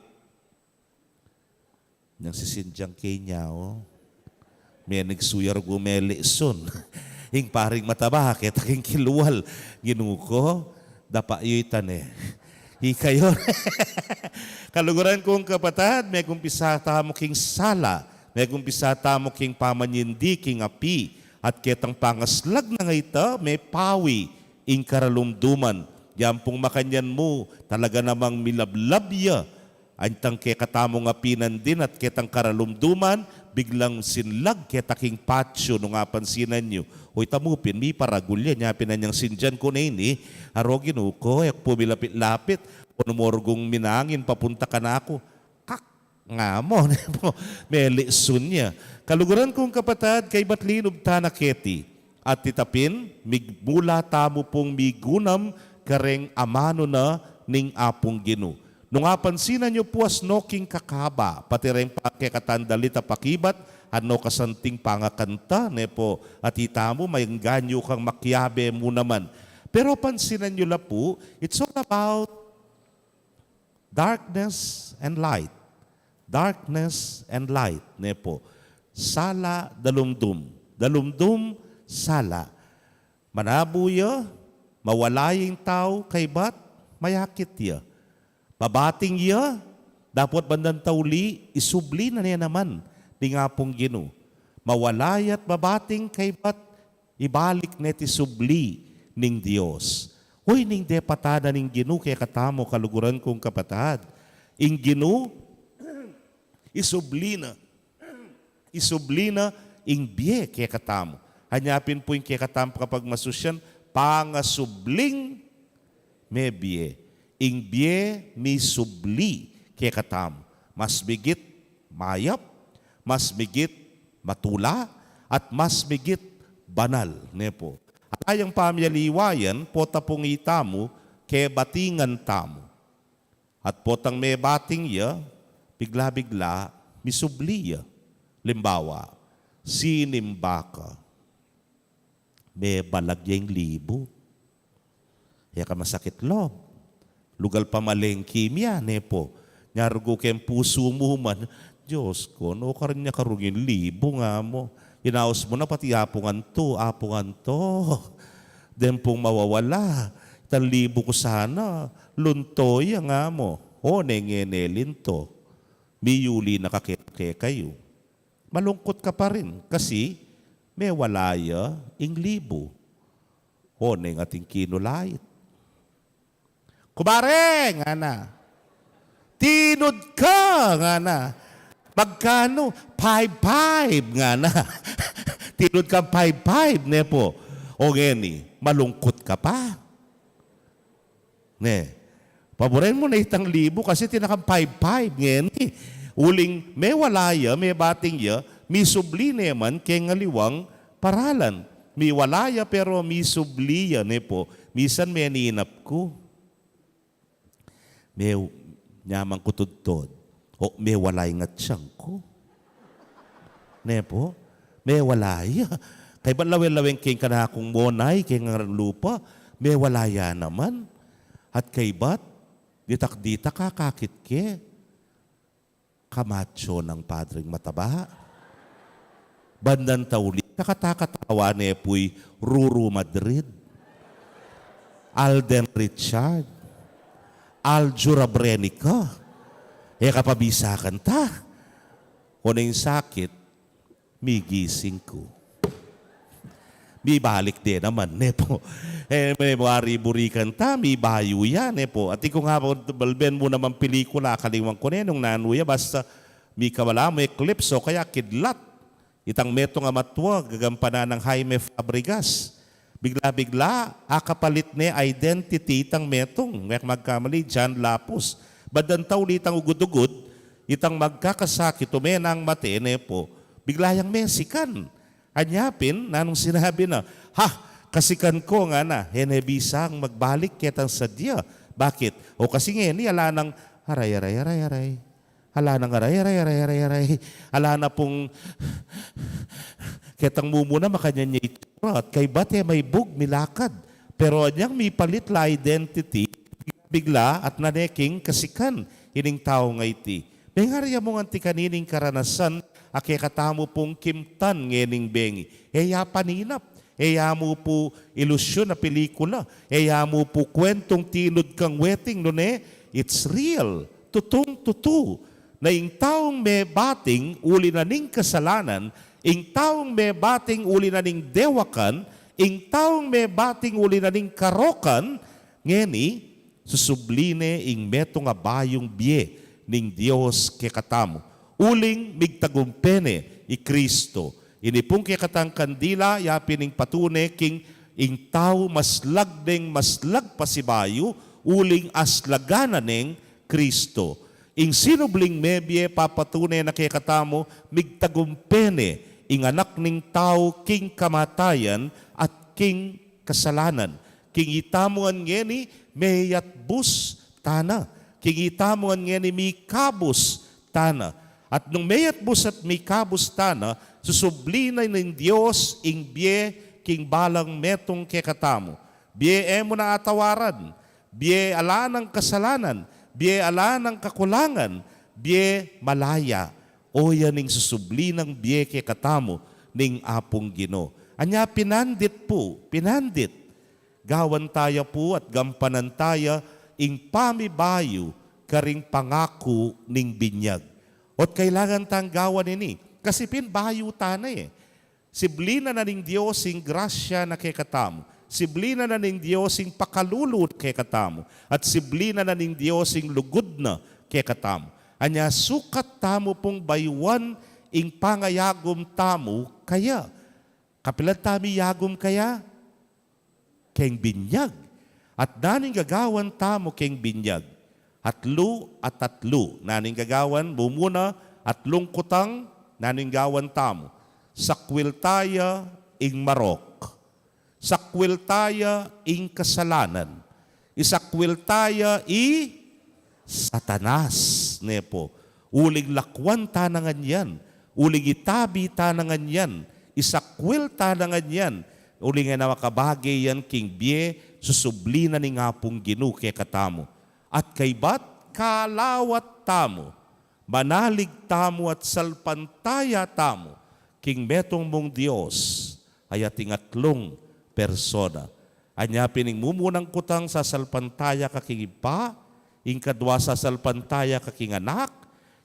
Nang sisindyang Kenya, oh. May nagsuyar gumeli son. Hing paring mataba, kita king kiluwal. Ginuko, dapa yo'y tane. Hikayon. Kaluguran kong kapatad, may kumpisa tamo king sala, may kumpisa tamo king pamanyindi, king api, at ketang pangaslag na nga ita, may pawi, ing karalumduman. Yan pong makanyan mo, talaga namang milablabya. Antang ke katamong apinan din at ketang karalumduman, biglang sinlag ketaking patio nung apansinan nyo. Hoy tamupin, mi paragulya niya pinanyang sinjan ko na ini, harogin ko, yak pumilapit-lapit, punumorgong minangin, papunta ka na ako. Kak, nga mo, melisun niya. Kaluguran kong kapatad, kay batlinob tanaketi, at titapin, migmula tamo pong migunam, kareng amano na ning apong ginu. Nung apansinan nyo puas no king kakaba, pati rin pakikatandalita pakibat, ano kasanting pangakanta, nepo, at itamo may ganyo kang makyabe mo naman. Pero pansinan nyo la po, it's all about darkness and light. Darkness and light, nepo. Sala, dalumdum. Dalumdum, sala. Manabuya, mawalaying tao kay bat, mayakit ya. Babating iya, dapat bandang tauli, isubli na niya naman, di nga pong ginu. Mawalayat babating kay bat, ibalik net isubli ning Diyos. Hoy, ning depatada ning ginu, kaya katamo kaluguran kong kapatad. Ing ginu, isubli na ing biye kaya katamo. Hanyapin po yung kaya katamo kapag masusyan, pangasubling may biye. Ing biye mi subli kaya katam. Mas bigit mayap, mas bigit matula, at mas bigit banal. Nepo. Ayang pamyaliwayan, pota pong itamo, kaya batingan tamo. At potang may bating ya, bigla-bigla, mi subli ya. Limbawa, sinimba ka. May balagyang libo. Kaya ka masakit loob. Lugal pamalengki miya, nepo. Nyarugo kem puso mo man, Diyos ko, no karin niya karungin libo nga mo. Hinaos mo na pati apungan to. Den pong mawawala. Tan libo ko sana, luntoy nga mo. O nengenelin to. Miyuli nakakeke kayo. Malungkot ka pa rin kasi may walaya ing libo. O neng ating kinulayit. Kumare, nga na. Tinod ka, nga na. Magkano? 5-5, nga na. Tinod ka 5-5, ne po. O geni, malungkot ka pa. Ne. Paborin mo na itang libo kasi tinakang 5-5, geni. Uling may walaya, may bating ya, may subli naman kay ngaliwang paralan. May walaya pero may subli ya, ne po. Misan may ninap ko. May nyamang kutudtod. O may walay nga tiyang ko. Ne po? May walay. Kay ba lawin-lawin kay kanakong monay, kay nga lupa, may walaya naman. At kay bat, ditak-dita kakakit ke. Kamacho ng padring mataba. Bandan tauli, kakatakatawa ne po'y Ruru Madrid. Alden Richard. Aljura Brenica, kapabisakan ta. O na yung sakit, may gising ko. May balik din naman, nepo. May burikan ta, may bayo yan, nepo. At ikaw nga, balben mo naman pelikula, kaliwang ko na nung nanuya, basta may kawala mo eclipse, o kaya kidlat. Itang metong amatwa, gagampanan ng Jaime Fabregas. Bigla-bigla, akapalit ni identity itang metong. May magkamali, John Lapus. Badantaw litang ugud-ugud, itang magkakasakit, umenang matene po. Bigla yung Mexican. Anyapin, nanong sinabi na, kasikan ko nga na, henebisang magbalik ketang sadya. Bakit? O kasi nga, ala nang aray. Ala nang aray. Ala na pong ketang mumuna makanya niya ito. At kay bate may bug, milakad. Pero niyang may palit la identity, bigla at naneking kasikan. Ining tao nga iti. Bengarya mo nga ti kanining karanasan, ake katamo pong kimtan ngening bengi. Eya paninap, eya mo po ilusyon na pelikula, eya mo po kwentong tinod kang wedding, no ne? It's real, tutong tutu. Na ing taong may bating uli na ning kasalanan, ing taong may bating uli na ning dewakan, ing taong may bating uli na ning karokan, ngeni, susubline ing meto nga bayong biye, ning Dios ke katamo. Uling migtagumpene i Kristo. Ini pong ke katang kandila, yapin ing patune king ing tao maslag pasibayo, uling aslagana ning Kristo. Ing sinubling mebye papatune na ke katamo, migtagumpene ing anak ning tao king kamatayan at king kasalanan. King itamuan ngeni mayat bus tana. Kingitamuan nga ni Mikabus tana. At nung mayat bus at Mikabus tana, susublinay ng Diyos ing biye king balang metong kekatamo. Biye mo na atawaran, biye ala ng kasalanan, biye ala ng kakulangan, biye malaya. O yan ning susublinang biye kekatamo ning apong Ginoo. Anya pinandit po, pinandit. Gawan tayo po at gampanan tayo ing pamibayo karing pangako ning binyag. Ot kailangan tanggawan ini. Kasi pinbayo tanay eh. Siblina na ning Diyos ing grasya na kay katamo. Siblina na ning Diyos ing pakalulot kay katamo. At siblina na ning Diyos ing lugod na kay katamo. Anya sukat tamo pong baywan ing pangayagom tamo kaya. Kapilat tami yagom kaya? Keng binyag. At naning gagawan tamo keng binyag. Tatlo, naning gagawan, bumuna, at lungkutang, naning gawan tamo. Sakwil taya ing marok. Sakwil taya ing kasalanan. Isakwil taya Satanas. Nepo. Uling lakwan tanangan yan. Uling itabi tanangan yan. Isakwil tanangan yan. Uling nga na makabagay yan king biye, susublina ni nga pong Ginoo kay katamo. At kay bat kalawat tamo, manalig tamo at salpantaya tamo, king metong mong Diyos, ay ating atlong persona. Anya pining mumunang kutang sa salpantaya kaking ipa, ing kadwa sa salpantaya kaking anak,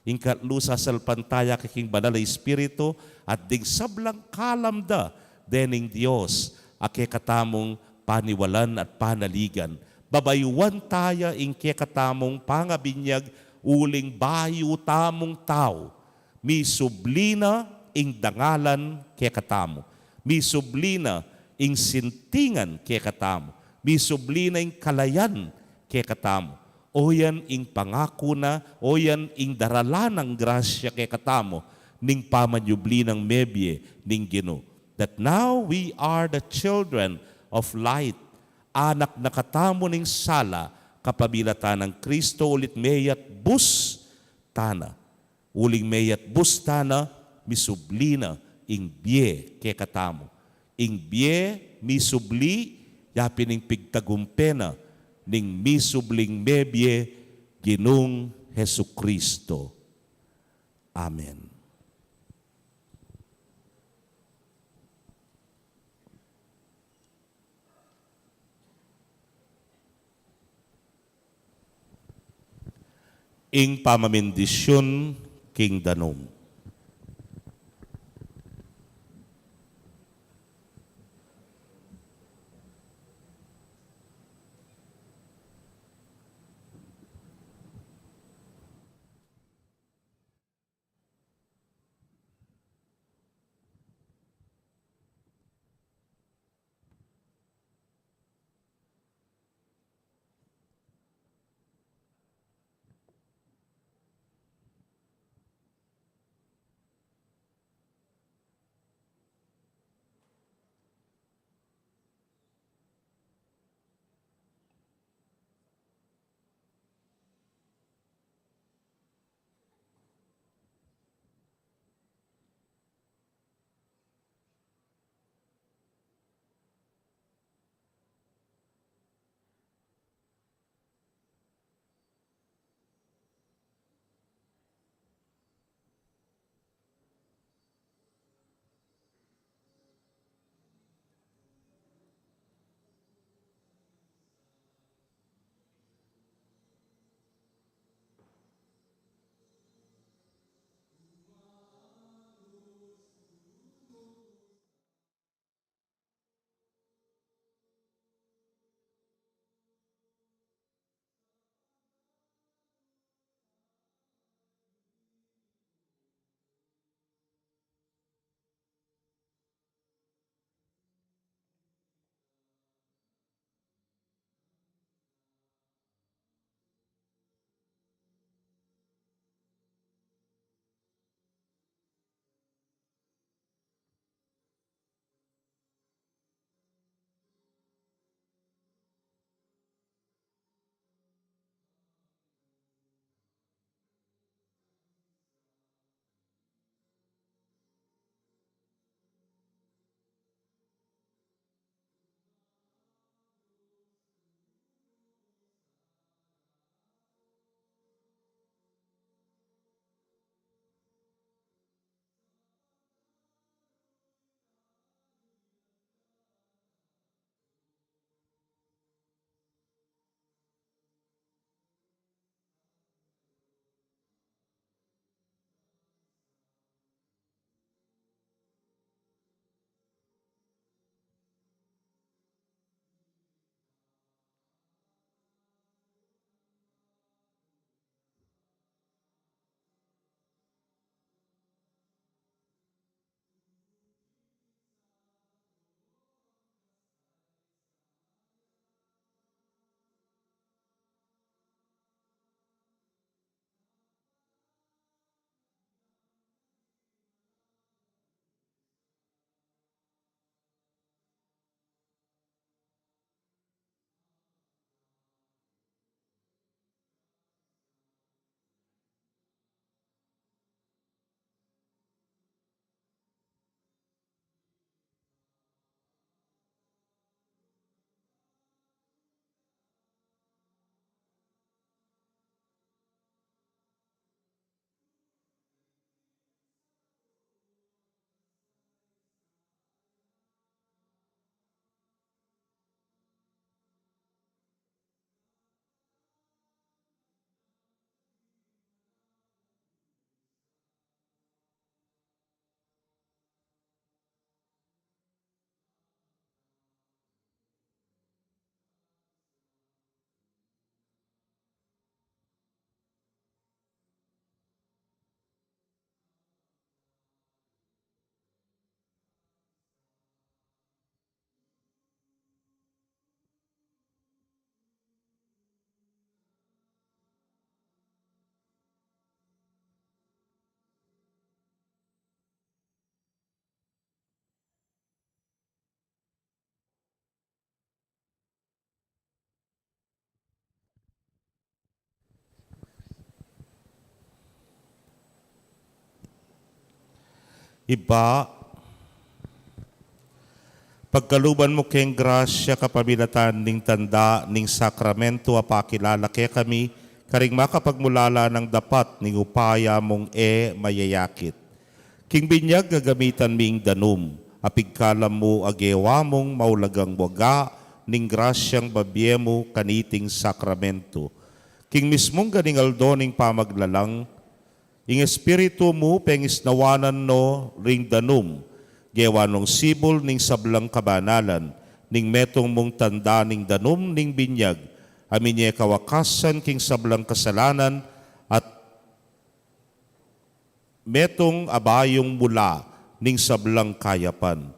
ing katlo sa salpantaya kaking banal na Espiritu, at dig sablang kalamda, dening Diyos, ake katamong paniwalan at panaligan. Babayuan taya ing ke katamong pangabinyag, uling bayu tamong tao. Mi sublina ing dangalan ke katamo. Mi sublina ing sintingan ke katamo. Mi sublina ing kalayan ke katamo. Oyan ing pangako na, oyan ing daralanang grasya ke katamo, ning pamanyubli ng mebye ning Ginoo. That now we are the children of light, anak na katamo ning sala, kapabilatan ng Kristo ulit mayat bus tana. Uling mayat bus tana, misublina, ing biye ke katamo. Ing biye, misubli, yapin ing pigtagumpena, ning misubling mebye, Ginong Hesu Kristo. Amen. Ing pamamindisyon king danom. Iba, pagkaluban mo keng grasya kapamilatan ning tanda ning sakramento apakilala ke kami, karing makapagmulala ng dapat ning upaya mong mayayakit. King binyag gagamitan ming danum, apigkalam mo agewa mong maulagang waga, ning grasyang babyemo kaniting sakramento. King mismong ganingaldo ning pamaglalang, ing espiritu mo pengisnawanan no ring danum, gewa nung sibol ning sablang kabanalan, ning metong mong tanda ning danum ning binyag, aminye kawakasan king sablang kasalanan, at metong abayong mula ning sablang kayapan.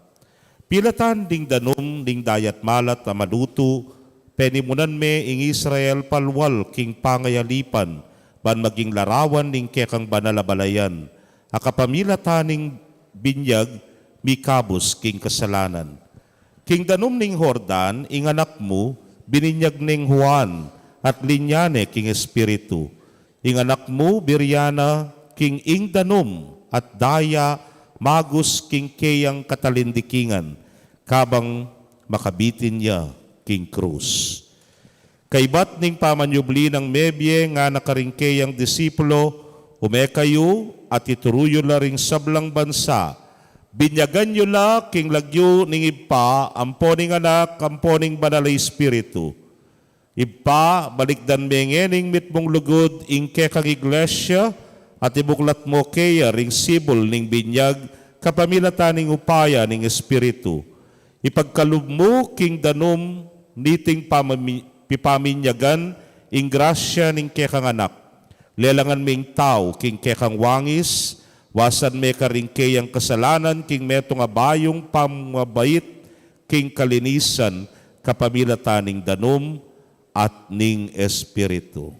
Pilatan ding danum ning dayat malat na maluto, penimunan me ing Israel palwal king pangayalipan, ban maging larawan ning kekang banalabalayan, akapamilatan ning binyag, mikabos king kasalanan. King danum ning Jordan, ing anak mo, bininyag ning Juan, at linyane king espiritu. Ing anak mo, Biriana, king ing danum, at daya, magus king keyang katalindikingan, kabang makabitin niya king krus. Kaibat ning pamanyubli ng mebye nga nakaringkeyang disipulo, umekayo at ituruyo la ring sablang bansa, binyagan nyo la king lagyo ning ipa, amponing anak, amponing banalay espiritu. Ipa, balikdan mengening mitmong lugod ing kekang iglesia, at ibuklat mo kaya ring sibol ning binyag, kapamilatan ning upaya ning espiritu. Ipagkalub mo king danum, niting pipaminyagan, ing grasya ning kekang anak. Lelangan ming tao king kekang wangis, wasan me karing keyang kasalanan, king metong abayong pamabait, king kalinisan, kapamilatan ning danum, at ning espiritu.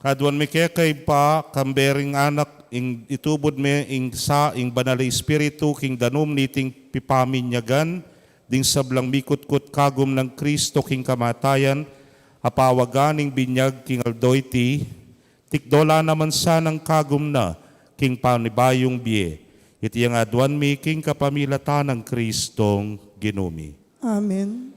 Kadwan mi kay pa kambering anak ing itubod me ing sa ing banalay espiritu king danum niting pipaminyagan ding sablang mikut-kut kagum ng Kristo king kamatayan, apawagan ning binyag king aldoyti, tikdola naman sanang kagum na king panibayong biye. Iti yang adwan mi king kapamilatan ng Kristong ginumi. Amen.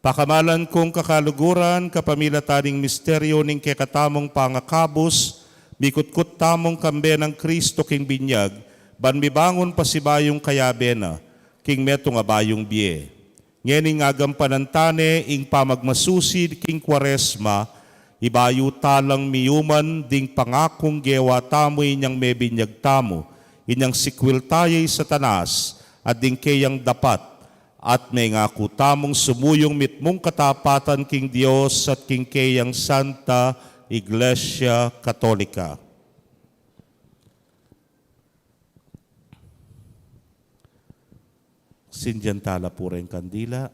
Pakamalan kong kakaluguran, kapamilataning misteryo ning kekatamong pangakabos, mikut-kut tamong kambe ng Kristo king binyag, banmibangon pasibayong kayabena, king metong abayong biye. Ngening agampanantane ing pamagmasusid king Kwaresma, ibayu talang miyuman ding pangakong gewa tamo inyang mebinyag tamo, inyang sikwil tayay satanas, at ding kayang dapat, at may ngaku tamong sumuyong mitmong katapatan king Dios at king kayang Santa Iglesia Katolika. Sinjantala po rin kandila.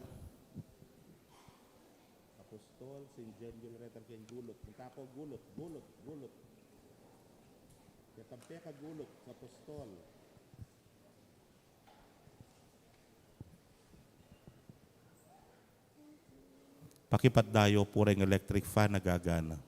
Apostol, sinjan yung retar keng gulot. Itako gulot. Katampe ka gulot, apostol. Pakipatdayo po rin electric fan na gagana.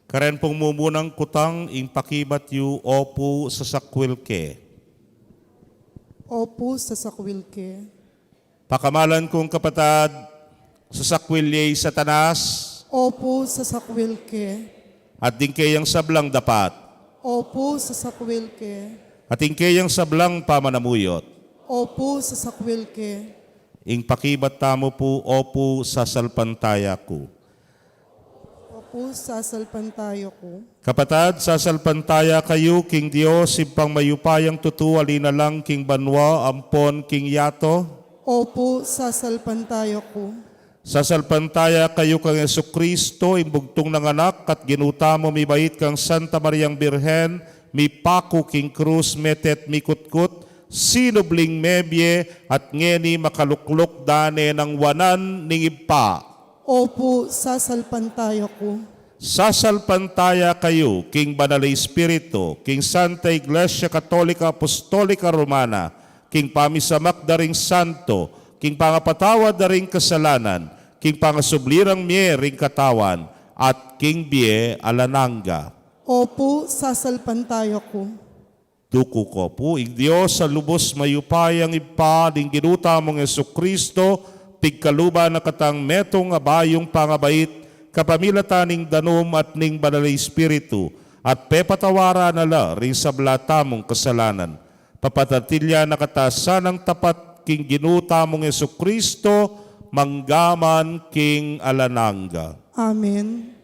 Karen pong mumunang kutang ing pakibat yu opo sa sakwilke. Opo sa sakwilke. Pakamalan kong kapatad sa sakwilye Satanas Opo sa sakwilke. at dingkayang sablang dapat Opo sa sakwilke. at dingkayang sablang pamanamuyot. Opo sa sakwilke. Ing pakibat tamo po opo sa salpantaya ko. Opo sasalpan tayo ko. Kapatad, sasalpantaya kayo king Dios impang mayupayang tutuwali na lang king banwa ampon king yato. Opo sasalpan tayo ko. Sasalpantaya kayo kang Jesucristo imbugtong ng anak at ginuta mo mibait kang Santa Mariang Birhen mi paku king krus metet mikutkut sinubling mebye at ngeni makaluklok dane ng wanan ning ipa. Opo sasalpan tayo ko. Sasalpantaya kayo, King Banal Espiritu, King Santa Iglesia Katolika Apostolika Romana, King Pamisamak daring Santo, King Pangapatawad daring kasalanan, King Pangasublirang Mie ring katawan, at King Bie Alananga. Opo sasalpan tayo ko. Duko ko po, ing Diyos sa lubos mayupayang ipa, ding ginuta mong Jesucristo, pigkaluba na katang metong abayong pangabait, kapamilataning danom at ning Banal Espiritu, at pepatawara na la rin sa blata mong kasalanan. Papatatilya na katasan ng tapat king ginuta mong Jesucristo, manggaman king Alananga. Amen.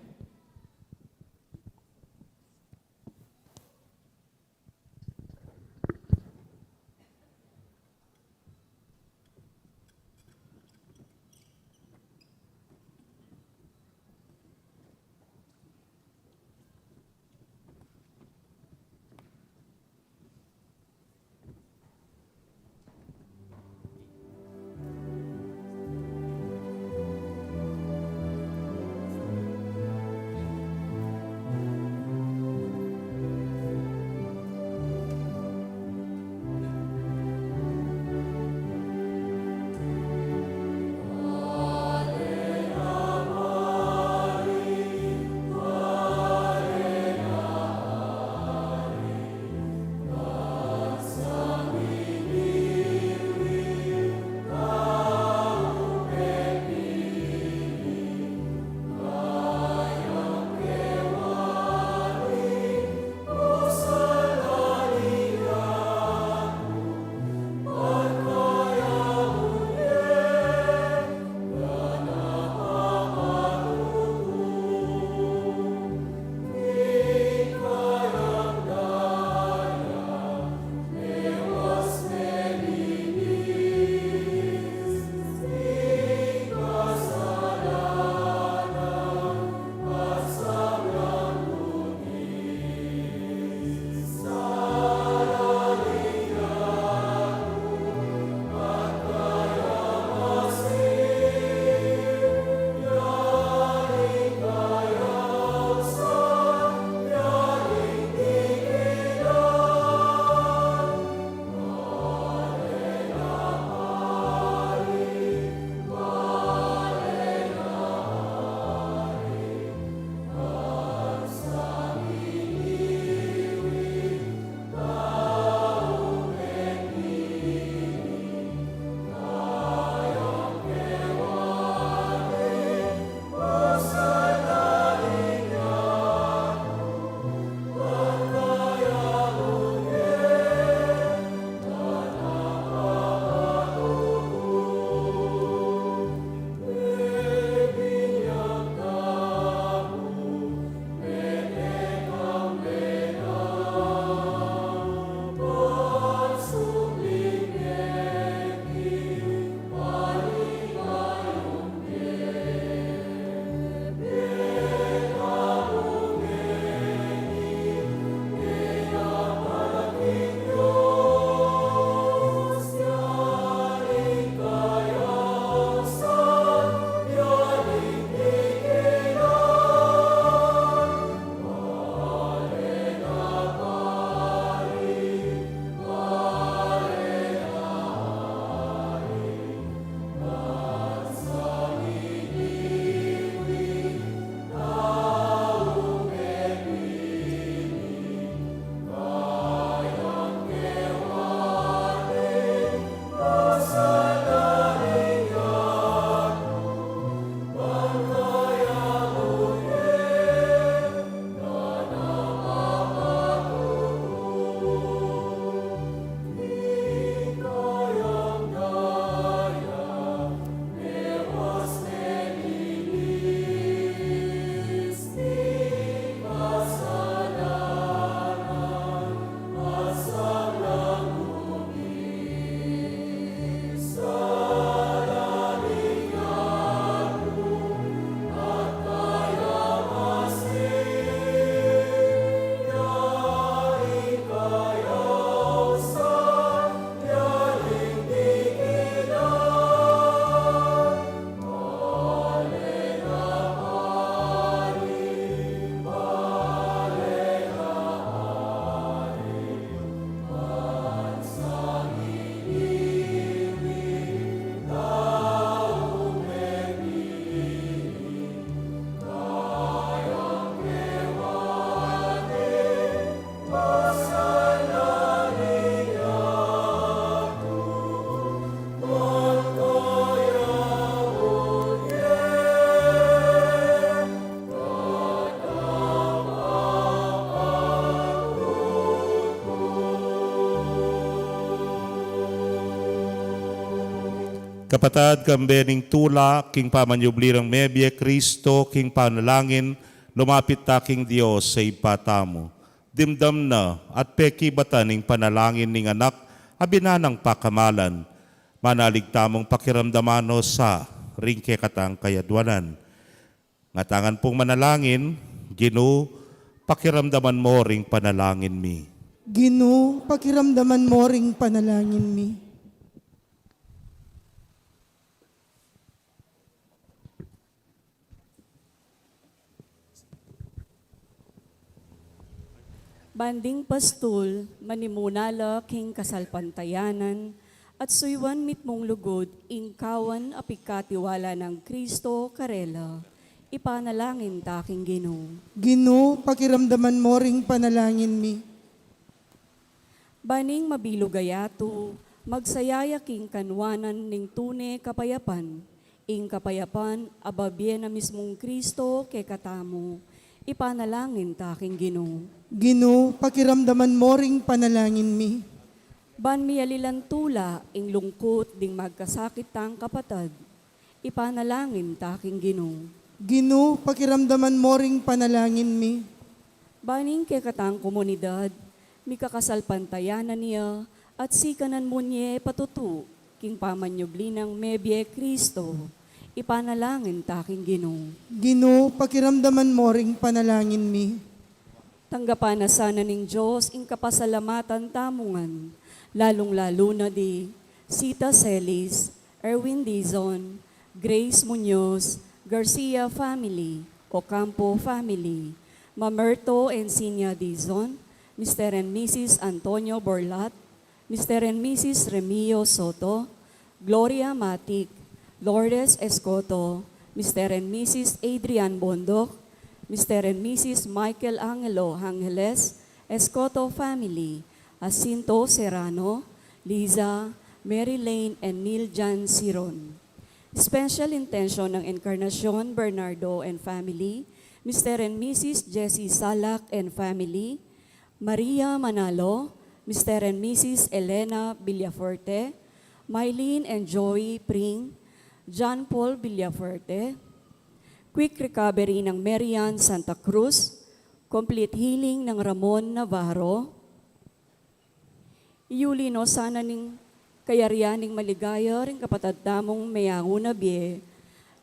Kapatad kambening tula, king pamanyublirang mebye, Kristo, king panalangin, lumapit ta king Dios sa ipatamo. Dimdam na at pekibataning panalangin ning anak, abinanang pakamalan. Manaligtamong pakiramdamano sa ringke katang kayadwanan. Ngatangan pong manalangin, Ginoo, pakiramdaman mo ring panalangin mi. Ginoo, pakiramdaman mo ring panalangin mi. Banding pastul, manimunala king kasalpantayanan, at suywan mitmong lugod, ingkawan apikatiwala ng Kristo karela, ipanalangin taking Ginoo. Ginoo, pakiramdaman mo ring panalangin mi. Baning mabilugayato, magsayaya king kanwanan ning tune kapayapan, ing kapayapan ababye na mismong Kristo ke katamo, ipanalangin taking Ginoo. Ginoo, pakiramdaman mo ring panalangin mi. Ban miyalilan tula, ing lungkot ding magkasakit tang kapatad, ipanalangin taking Ginoo. Ginoo, pakiramdaman mo ring panalangin mi. Baning ke katang komunidad, mikakasalpantayanan niya, at sikanan mo niya patutu, king pamanyubli ng mebye Kristo, ipanalangin taking Ginoo. Ginoo, pakiramdaman mo ring panalangin mi. Tanggapan na sana ning Diyos ing kapasalamatan tamungan, lalong-lalo na di Sita Celis, Erwin Dizon, Grace Muñoz, Garcia family, Ocampo family, Mamerto and Sinya Dizon, Mr. and Mrs. Antonio Borlat, Mr. and Mrs. Remio Soto, Gloria Matic, Lourdes Escoto, Mr. and Mrs. Adrian Bondok, Mr. and Mrs. Michael Angelo Angeles, Escoto family, Jacinto Serrano, Liza, Mary Lane, and Neil Jan Siron. Special intention ng Encarnacion Bernardo and family, Mr. and Mrs. Jessie Salak and family, Maria Manalo, Mr. and Mrs. Elena Villafuerte, Mylene and Joey Pring, John Paul Villafuerte, quick recovery ng Marian Santa Cruz, complete healing ng Ramon Navarro, iulino sana ning kayarianing maligaya ring kapatad tamong mayango na biye,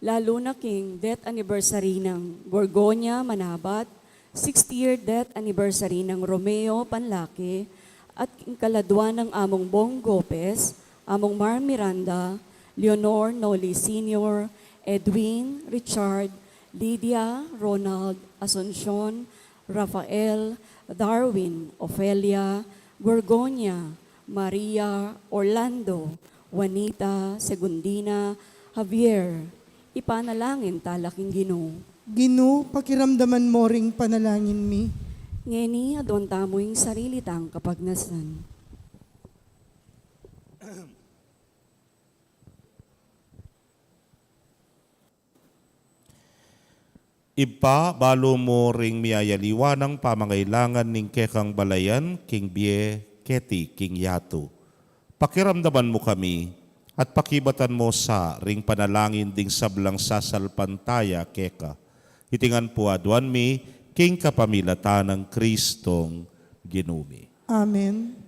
lalo na king death anniversary ng Gorgonia Manabat, 60-year death anniversary ng Romeo Panlaki, at king kaladwa ng among Bong Gopez, among Mar Miranda, Leonor Noli Sr., Edwin, Richard, Lydia, Ronald, Asuncion, Rafael, Darwin, Ofelia, Gorgonia, Maria, Orlando, Juanita, Segundina, Javier, ipanalangin talaking Ginoo. Ginoo, pakiramdaman mo ring panalangin mi. Ngeni adon tamoing sarili tang kapagnasan. Ipa, balo mo ring miyayaliwa ng pamangailangan ning kekang balayan, king bie, keti, king yato. Pakiramdaman mo kami at pakibatan mo sa ring panalangin ding sablang sasalpantaya keka. Hitingan po adwan mi, king kapamilata ng Kristong Ginumi. Amen.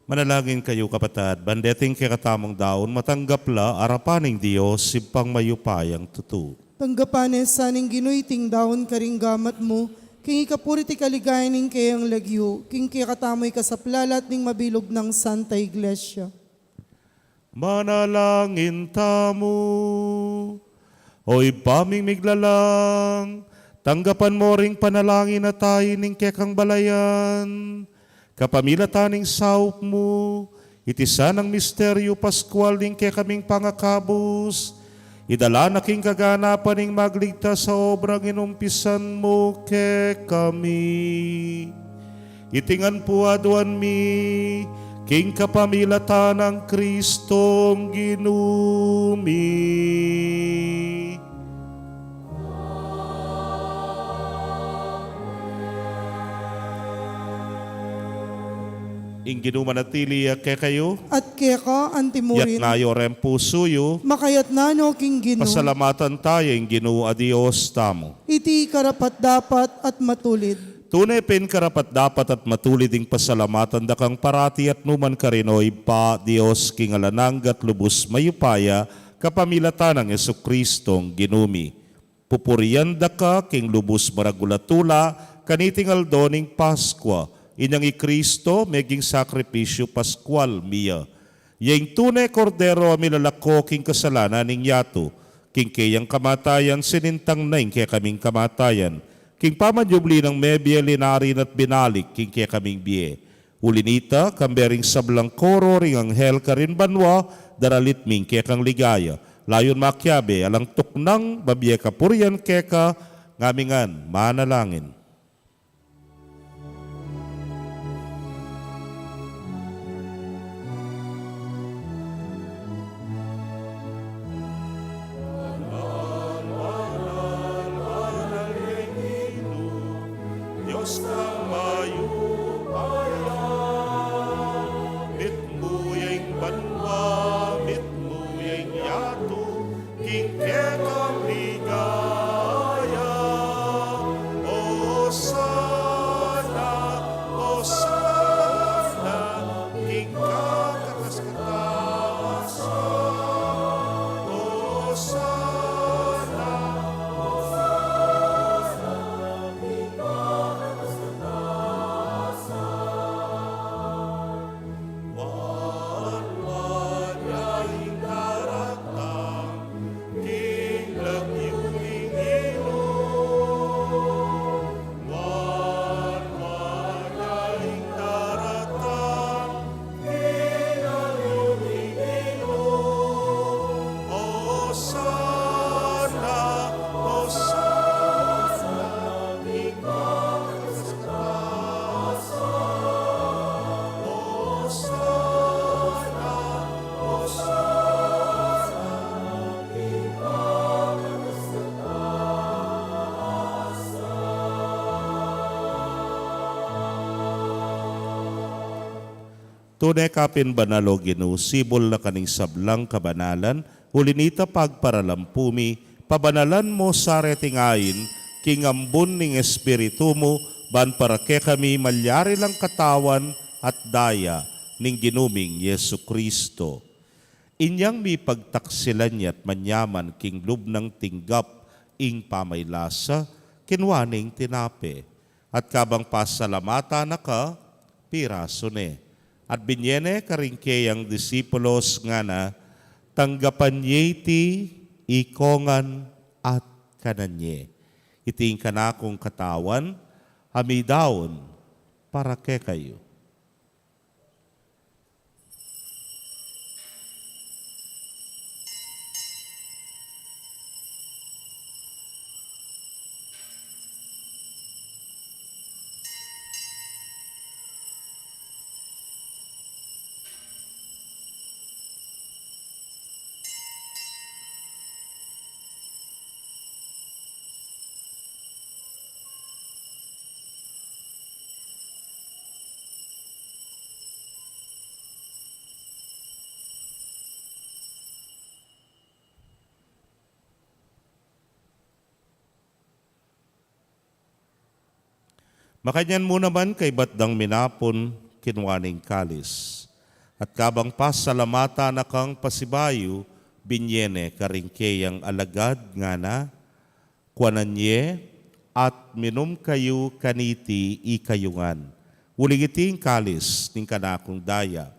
Manalangin kayo kapatad, bandeting kikatamang daon, matanggapla arapaning Diyos, simpang mayupayang tutu. Tanggapanes saning ginuiting daon karing gamat mo, king ikapuriti kaligay ning kayang lagyo, king kikatamoy kasaplalat ning mabilog ng Santa Iglesia. Manalangin tamo, oy pamimiglalang, tanggapan mo ring panalangin na tayo ning kekang balayan, kapamilataning saup mo, itisa ng misteryo Pascual ning kekaming pangakabus, idala na king kaganapan ning magligtas sa obrang inumpisan mo ke kami. Itingan po aduan mi, king kapamilatan ng Kristong ginumi. Ing ginumanatili kay kayo, At keka yak antimurin, nayo rem pusuyo, makayat na no king ginu, pasalamatan tayo ing ginoo a Dios tamo. iti karapat dapat at matulid. Tunay pen karapat dapat at matulid ing pasalamatan dakang parati at numan karinoy pa Dios king alananggat lubos mayupaya kapamilatan ng Jesukristong ginumi. Pupurian daka king lubos maragulatula kaniting aldoning Paskwa. Inyang i-Kristo, meging sakripisyo Pascual miya. Yang tunay kordero milalako king kasalanan ning yato, king kayang kamatayan sinintang na kaya kaming kamatayan, king pamanjubli ng mebye linarin at binalik king kaya kaming biye. Ulinita, kambering sablang koro ring anghel karin banwa, daralit ming kaya kang ligaya. Layon makyabe, alang tuknang babiye kapurian keka, ngamingan manalangin. Diyos ng mayupaya, mitmuyeng banwa, mitmuyeng yato, kingkekang ligaya. O sana, kingkakataskatasan. O sana, Tunay kapin banalo Ginoo, sibol na kaning sablang kabanalan, ulinita pagparalampumi, pabanalan mo sa retingayin, kingambun ning espiritu mo, ban para ke kami malyari lang katawan at daya ning ginuming Yesu Kristo. Inyang mi pagtaksilan niya at manyaman king lubnang tinggap ing pamaylasa, kinwaning tinape, at kabang pasalamata na ka, piraso ne. At binyene karingke ang disipulos nga na tanggapan yeti ikongan at kananye. Iting kanakong katawan, hamidaon para ke kayo. Makanyan mo naman kay batdang minapon kinwaning kalis. At kabang pasalamata na kang pasibayo, binyene karingkeyang alagad nga na, kuananye at minum kayo kaniti ikayungan. Uligiting kalis ning kanakong daya,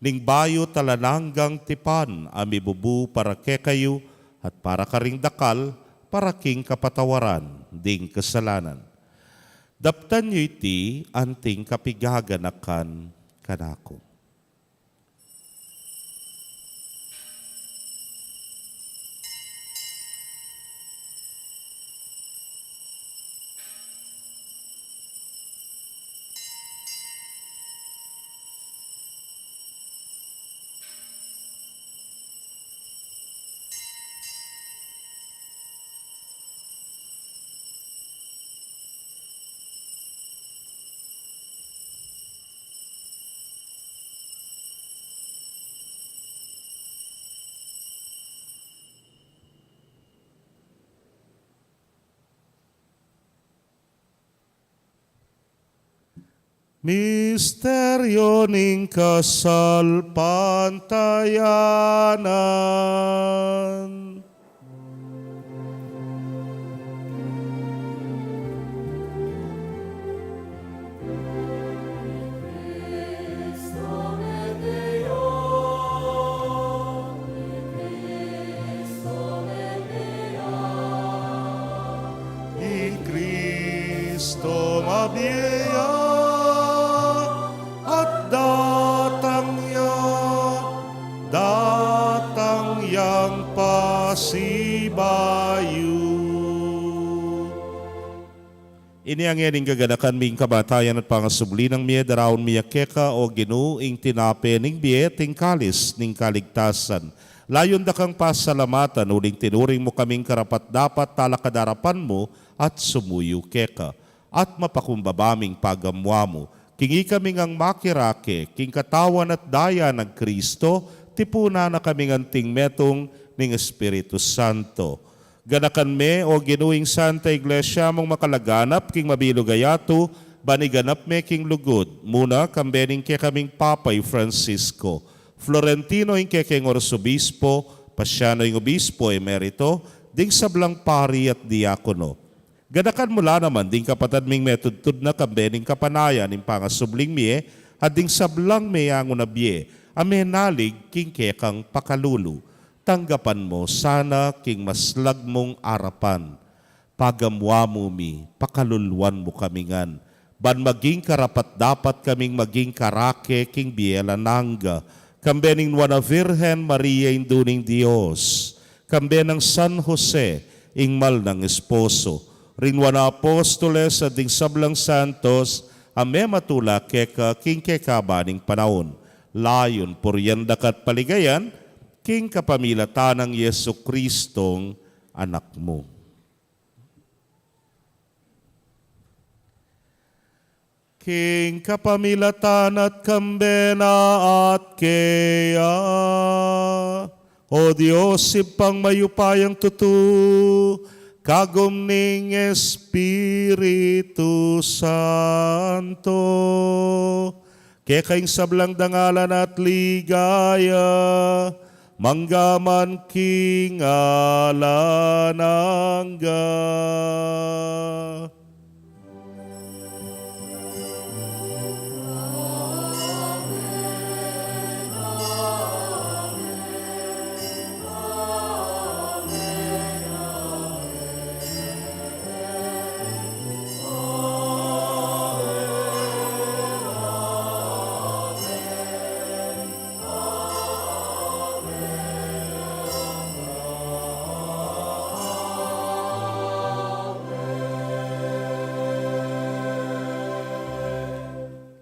ning bayo talananggang tipan amibubu para kayo at para karing dakal para king kapatawaran ding kasalanan. Daptan nyo iti anting kapigaganakan kanako. Misteryo ning kasal pantayanan. In Cristo mabiyaya datang yang pasibayu. Ini ang yaning gaganakan ming kamatayan at pangasubli ng miya daraon miya keka o ginuing tinape ning biye ting kalis ning kaligtasan. Layon da kang pasalamatan uling tinuring mo kaming karapat dapat talakadarapan mo at sumuyo keka at mapakumbabaming pagamwa mo. Kingi kami ngang makirake, king katawan at daya ng Kristo, tipuna na kami nganting metong ning Espiritu Santo. Ganakan me o ginuing Santa Iglesia mong makalaganap, king mabilugayato, baniganap me king lugod. Muna kambening ke kaming Papay Francisco. Florentino ing kekeng Orsobispo, Pasyano ing Obispo emerito, ding sablang pari at diakono. Ganakan mula naman ding kapatad ming metudtud na kambening kapanaya ning pangasubling miye at ding sablang meyango na biye amenalig king kekang pakalulu. Tanggapan mo sana king maslag mong arapan. Pagamwa mo mi, pakaluluan mo kamingan. Ban maging karapat dapat kaming maging karake king biela nangga. Kambening wana Virgen Maria induning Dios. Kambenang San Jose ingmal ng esposo. Rinwana apostoles at ding sablang santos, ame matula keka king kekabaning panahon. Layon puryandakat paligayan, king kapamilatan ng Yesu Kristong anak mo. King kapamilatan at kambena at keya, o Diyos ipang mayupayang tutu, kagom ning Espiritu Santo, kekaing sablang dangalan at ligaya, manggaman king alanangga.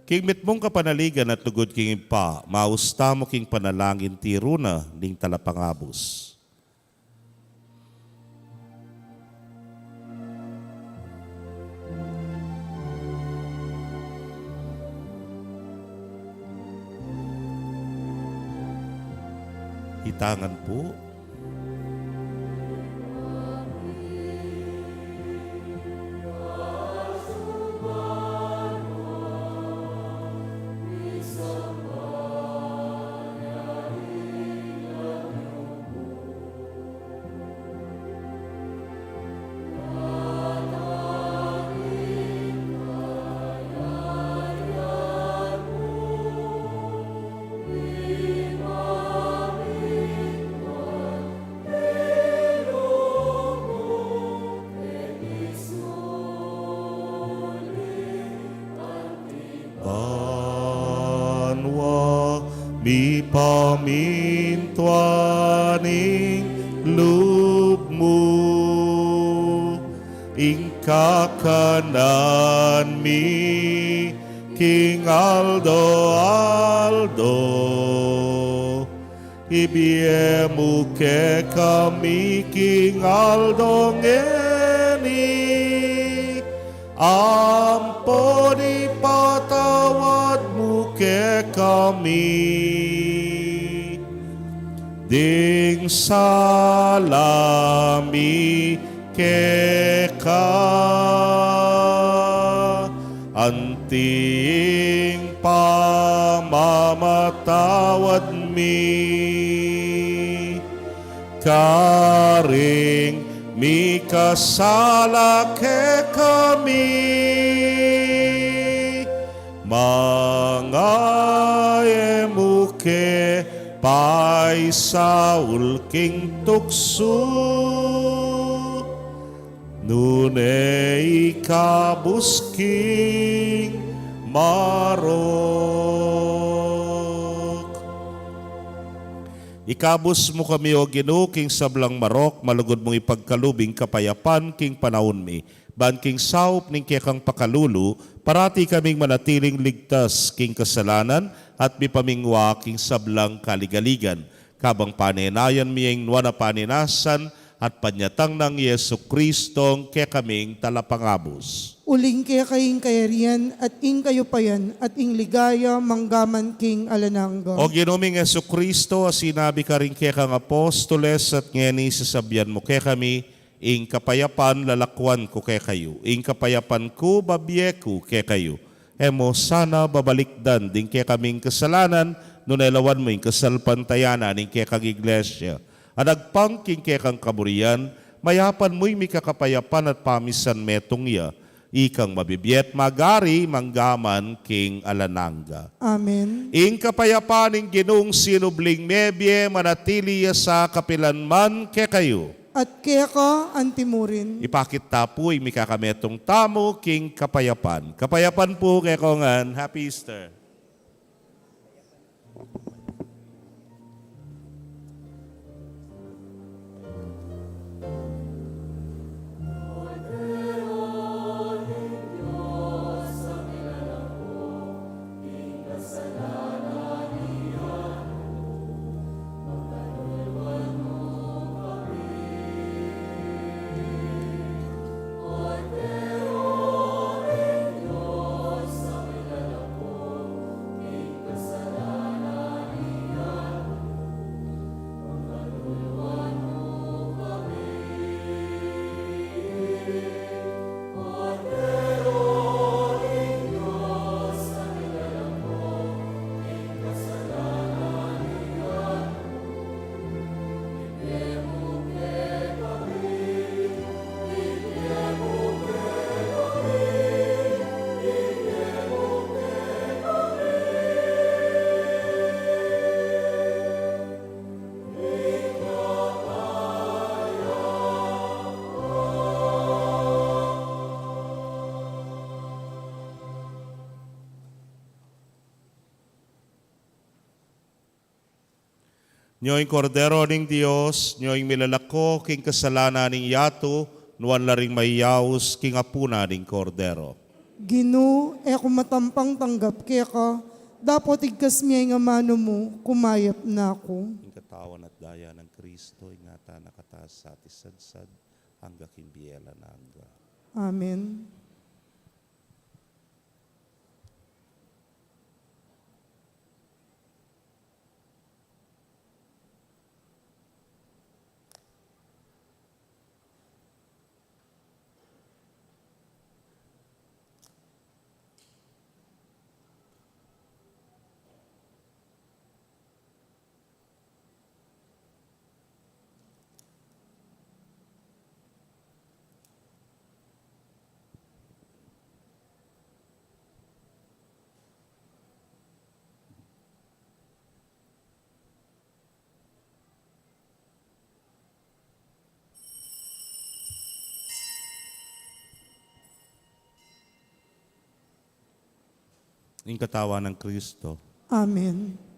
King mit mong kapanaligan at lugod king pa, mausta mo king panalangin tiruna ning talapangabos. Hitangan po. banwa mi pamintuaning lubmo ingkakanan mi King Aldo ibiemu ke kami King Aldo ngeni amponi patawad ke kami ding salami ke ka anting pamamatawad mi karing mi kasala ke kami mga emuke pai saul king tuksu nunei kabusking marok. Ikabus mo kami o Ginoo king sablang marok, malugod mong ipagkalubing kapayapan king panahon mi. Ban king saup ning kekang pakalulu, parati kaming manatiling ligtas king kasalanan at mipamingwa king sablang kaligaligan. Kabang panenayan miyeng nuwana paninasan at panyatang ng Yesu Kristong kaya kaming talapangabos. Uling kaya kaying kayarian at ing kayo payan at ing ligaya manggaman king alanangga. O ginuming Yesu Kristo, sinabi ka rin kaya kang apostoles at ngeni sasabyan mo kaya kami, ing kapayapan lalakwan ko kaya kayo, ing kapayapan ko babye ko kaya kayo. Emo sana babalikdan din kaya kaming kasalanan, nunailawan mo ing kasalpantayanan ing kaya kang iglesia. Anagpangking kaya kang kaburian, mayapan mo'y mikakapayapan at pamisan metong ya, ikang mabibiyet magari manggaman king alanangga. Amen. Ing kapayapan ing ginung sinubling mebye manatili sa kapilanman ke kayo. At kaya ka antimurin. Ipakit tapoy mikakametong tamo king kapayapan. Kapayapan po kaya kongan. Happy Easter. Nyo'y kordero ning Dios, nyo'y milalako king kasalanan ning yato, nuwan laring mayaus king apuna ning kordero. Ginoo, ako matampang tanggap kaya ka, dapat igkas miya nga mano mo, kumayap na ako. Ing katawan at daya ng Kristo, ingata nakataas sa atisadsad, hangga kimbiela na hangga. Amen. ing katawan ng Kristo. Amen.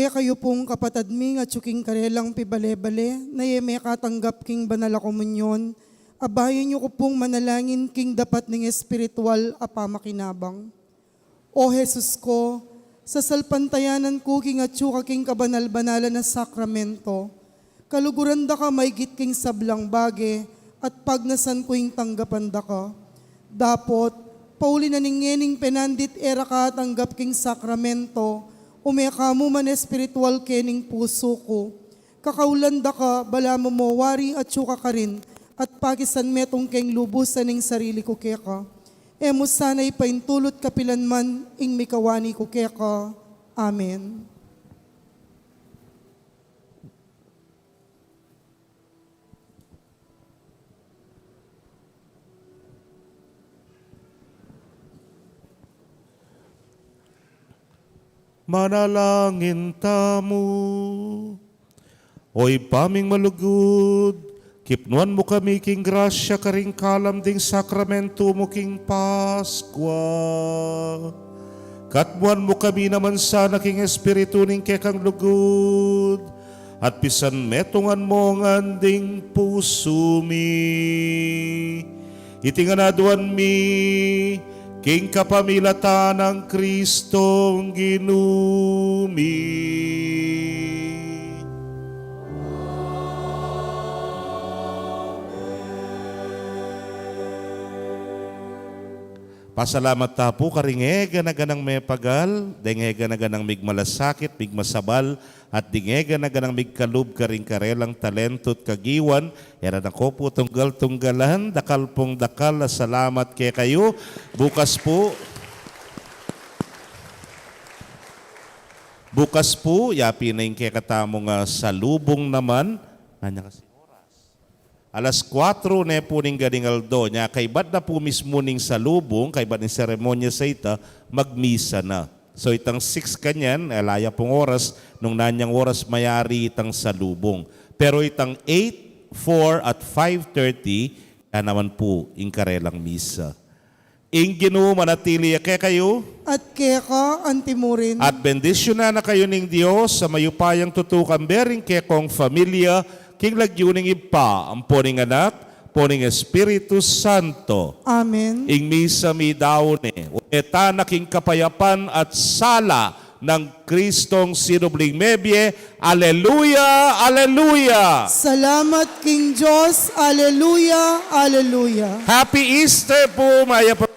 Kaya kayo pong kapatad ming at suking karelang pibale-bale, na may katanggap king banal a komunyon, abayon niyo ko pong manalangin king dapat ning espiritual a pamakinabang. O Jesus ko, sa salpantayanan ko king at suka king kabanal-banalan na sakramento, kaluguran da ka may king sablang bage, at pagnasan ko ing tanggapan da ka. Dapot, pauli na ningening penandit era ka tanggap king sakramento, umeka mo man espiritual kening puso ko. Kakaulan da ka, bala mo wari at suka ka rin, at pakisan metong keng lubusan ning sarili ko keka. Emo sana'y paintulot kapilan man, ing mikawani ko keka. Amen. Manalangin tamo. Oy paming malugod, kipnuan mo kami king grasya karing kalam ding sakramento mo king Paskwa. Katmuan mo kami naman sana king espiritu ning kekang lugod, at pisan metungan mo ang anding puso mi. Itinganaduan mi, king kapamilatan ng Kristong ginumi. Pasalamat ta po karingega na ganang may pagal, dengega na ganang migmalasakit, migmasabal, at dingega na ganang migkalub karing karelang talento't kagiwan, era na ko po tunggal-tunggalan, dakal pong dakal, salamat kay kayo. Bukas po, yapi na yung kay katamong salubong naman, nanya kasi alas 4 na po ning gadingaldo niya, kay ba't na po mismo ning salubong, kay ba't ning seremonya sa ita, magmisa na. So itang 6 kanyan, alaya pong oras, nung nanyang oras mayari itang salubong. Pero itang 8, 4 at 5:30, naman po ing karelang misa. Ing Ginoo manatili kay kayo, At keka antimurin. at bendisyon na kayo ning Dios sa mayupayang tutukan bering kekong familia, king lagyuning ipa, ang poning anak, poning Espiritu Santo. Amen. Ing misa mi daone, etana king kapayapan at sala ng Kristong sinubling mebye. Aleluya, aleluya. Salamat King Diyos. Aleluya, aleluya. Happy Easter po, Maya po.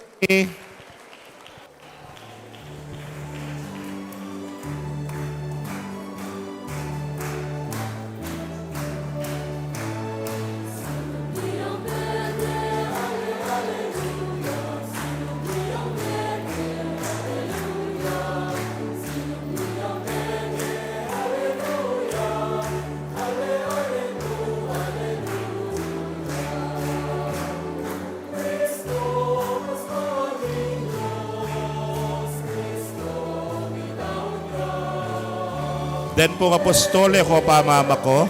Den pong apostole ko, pamama ko,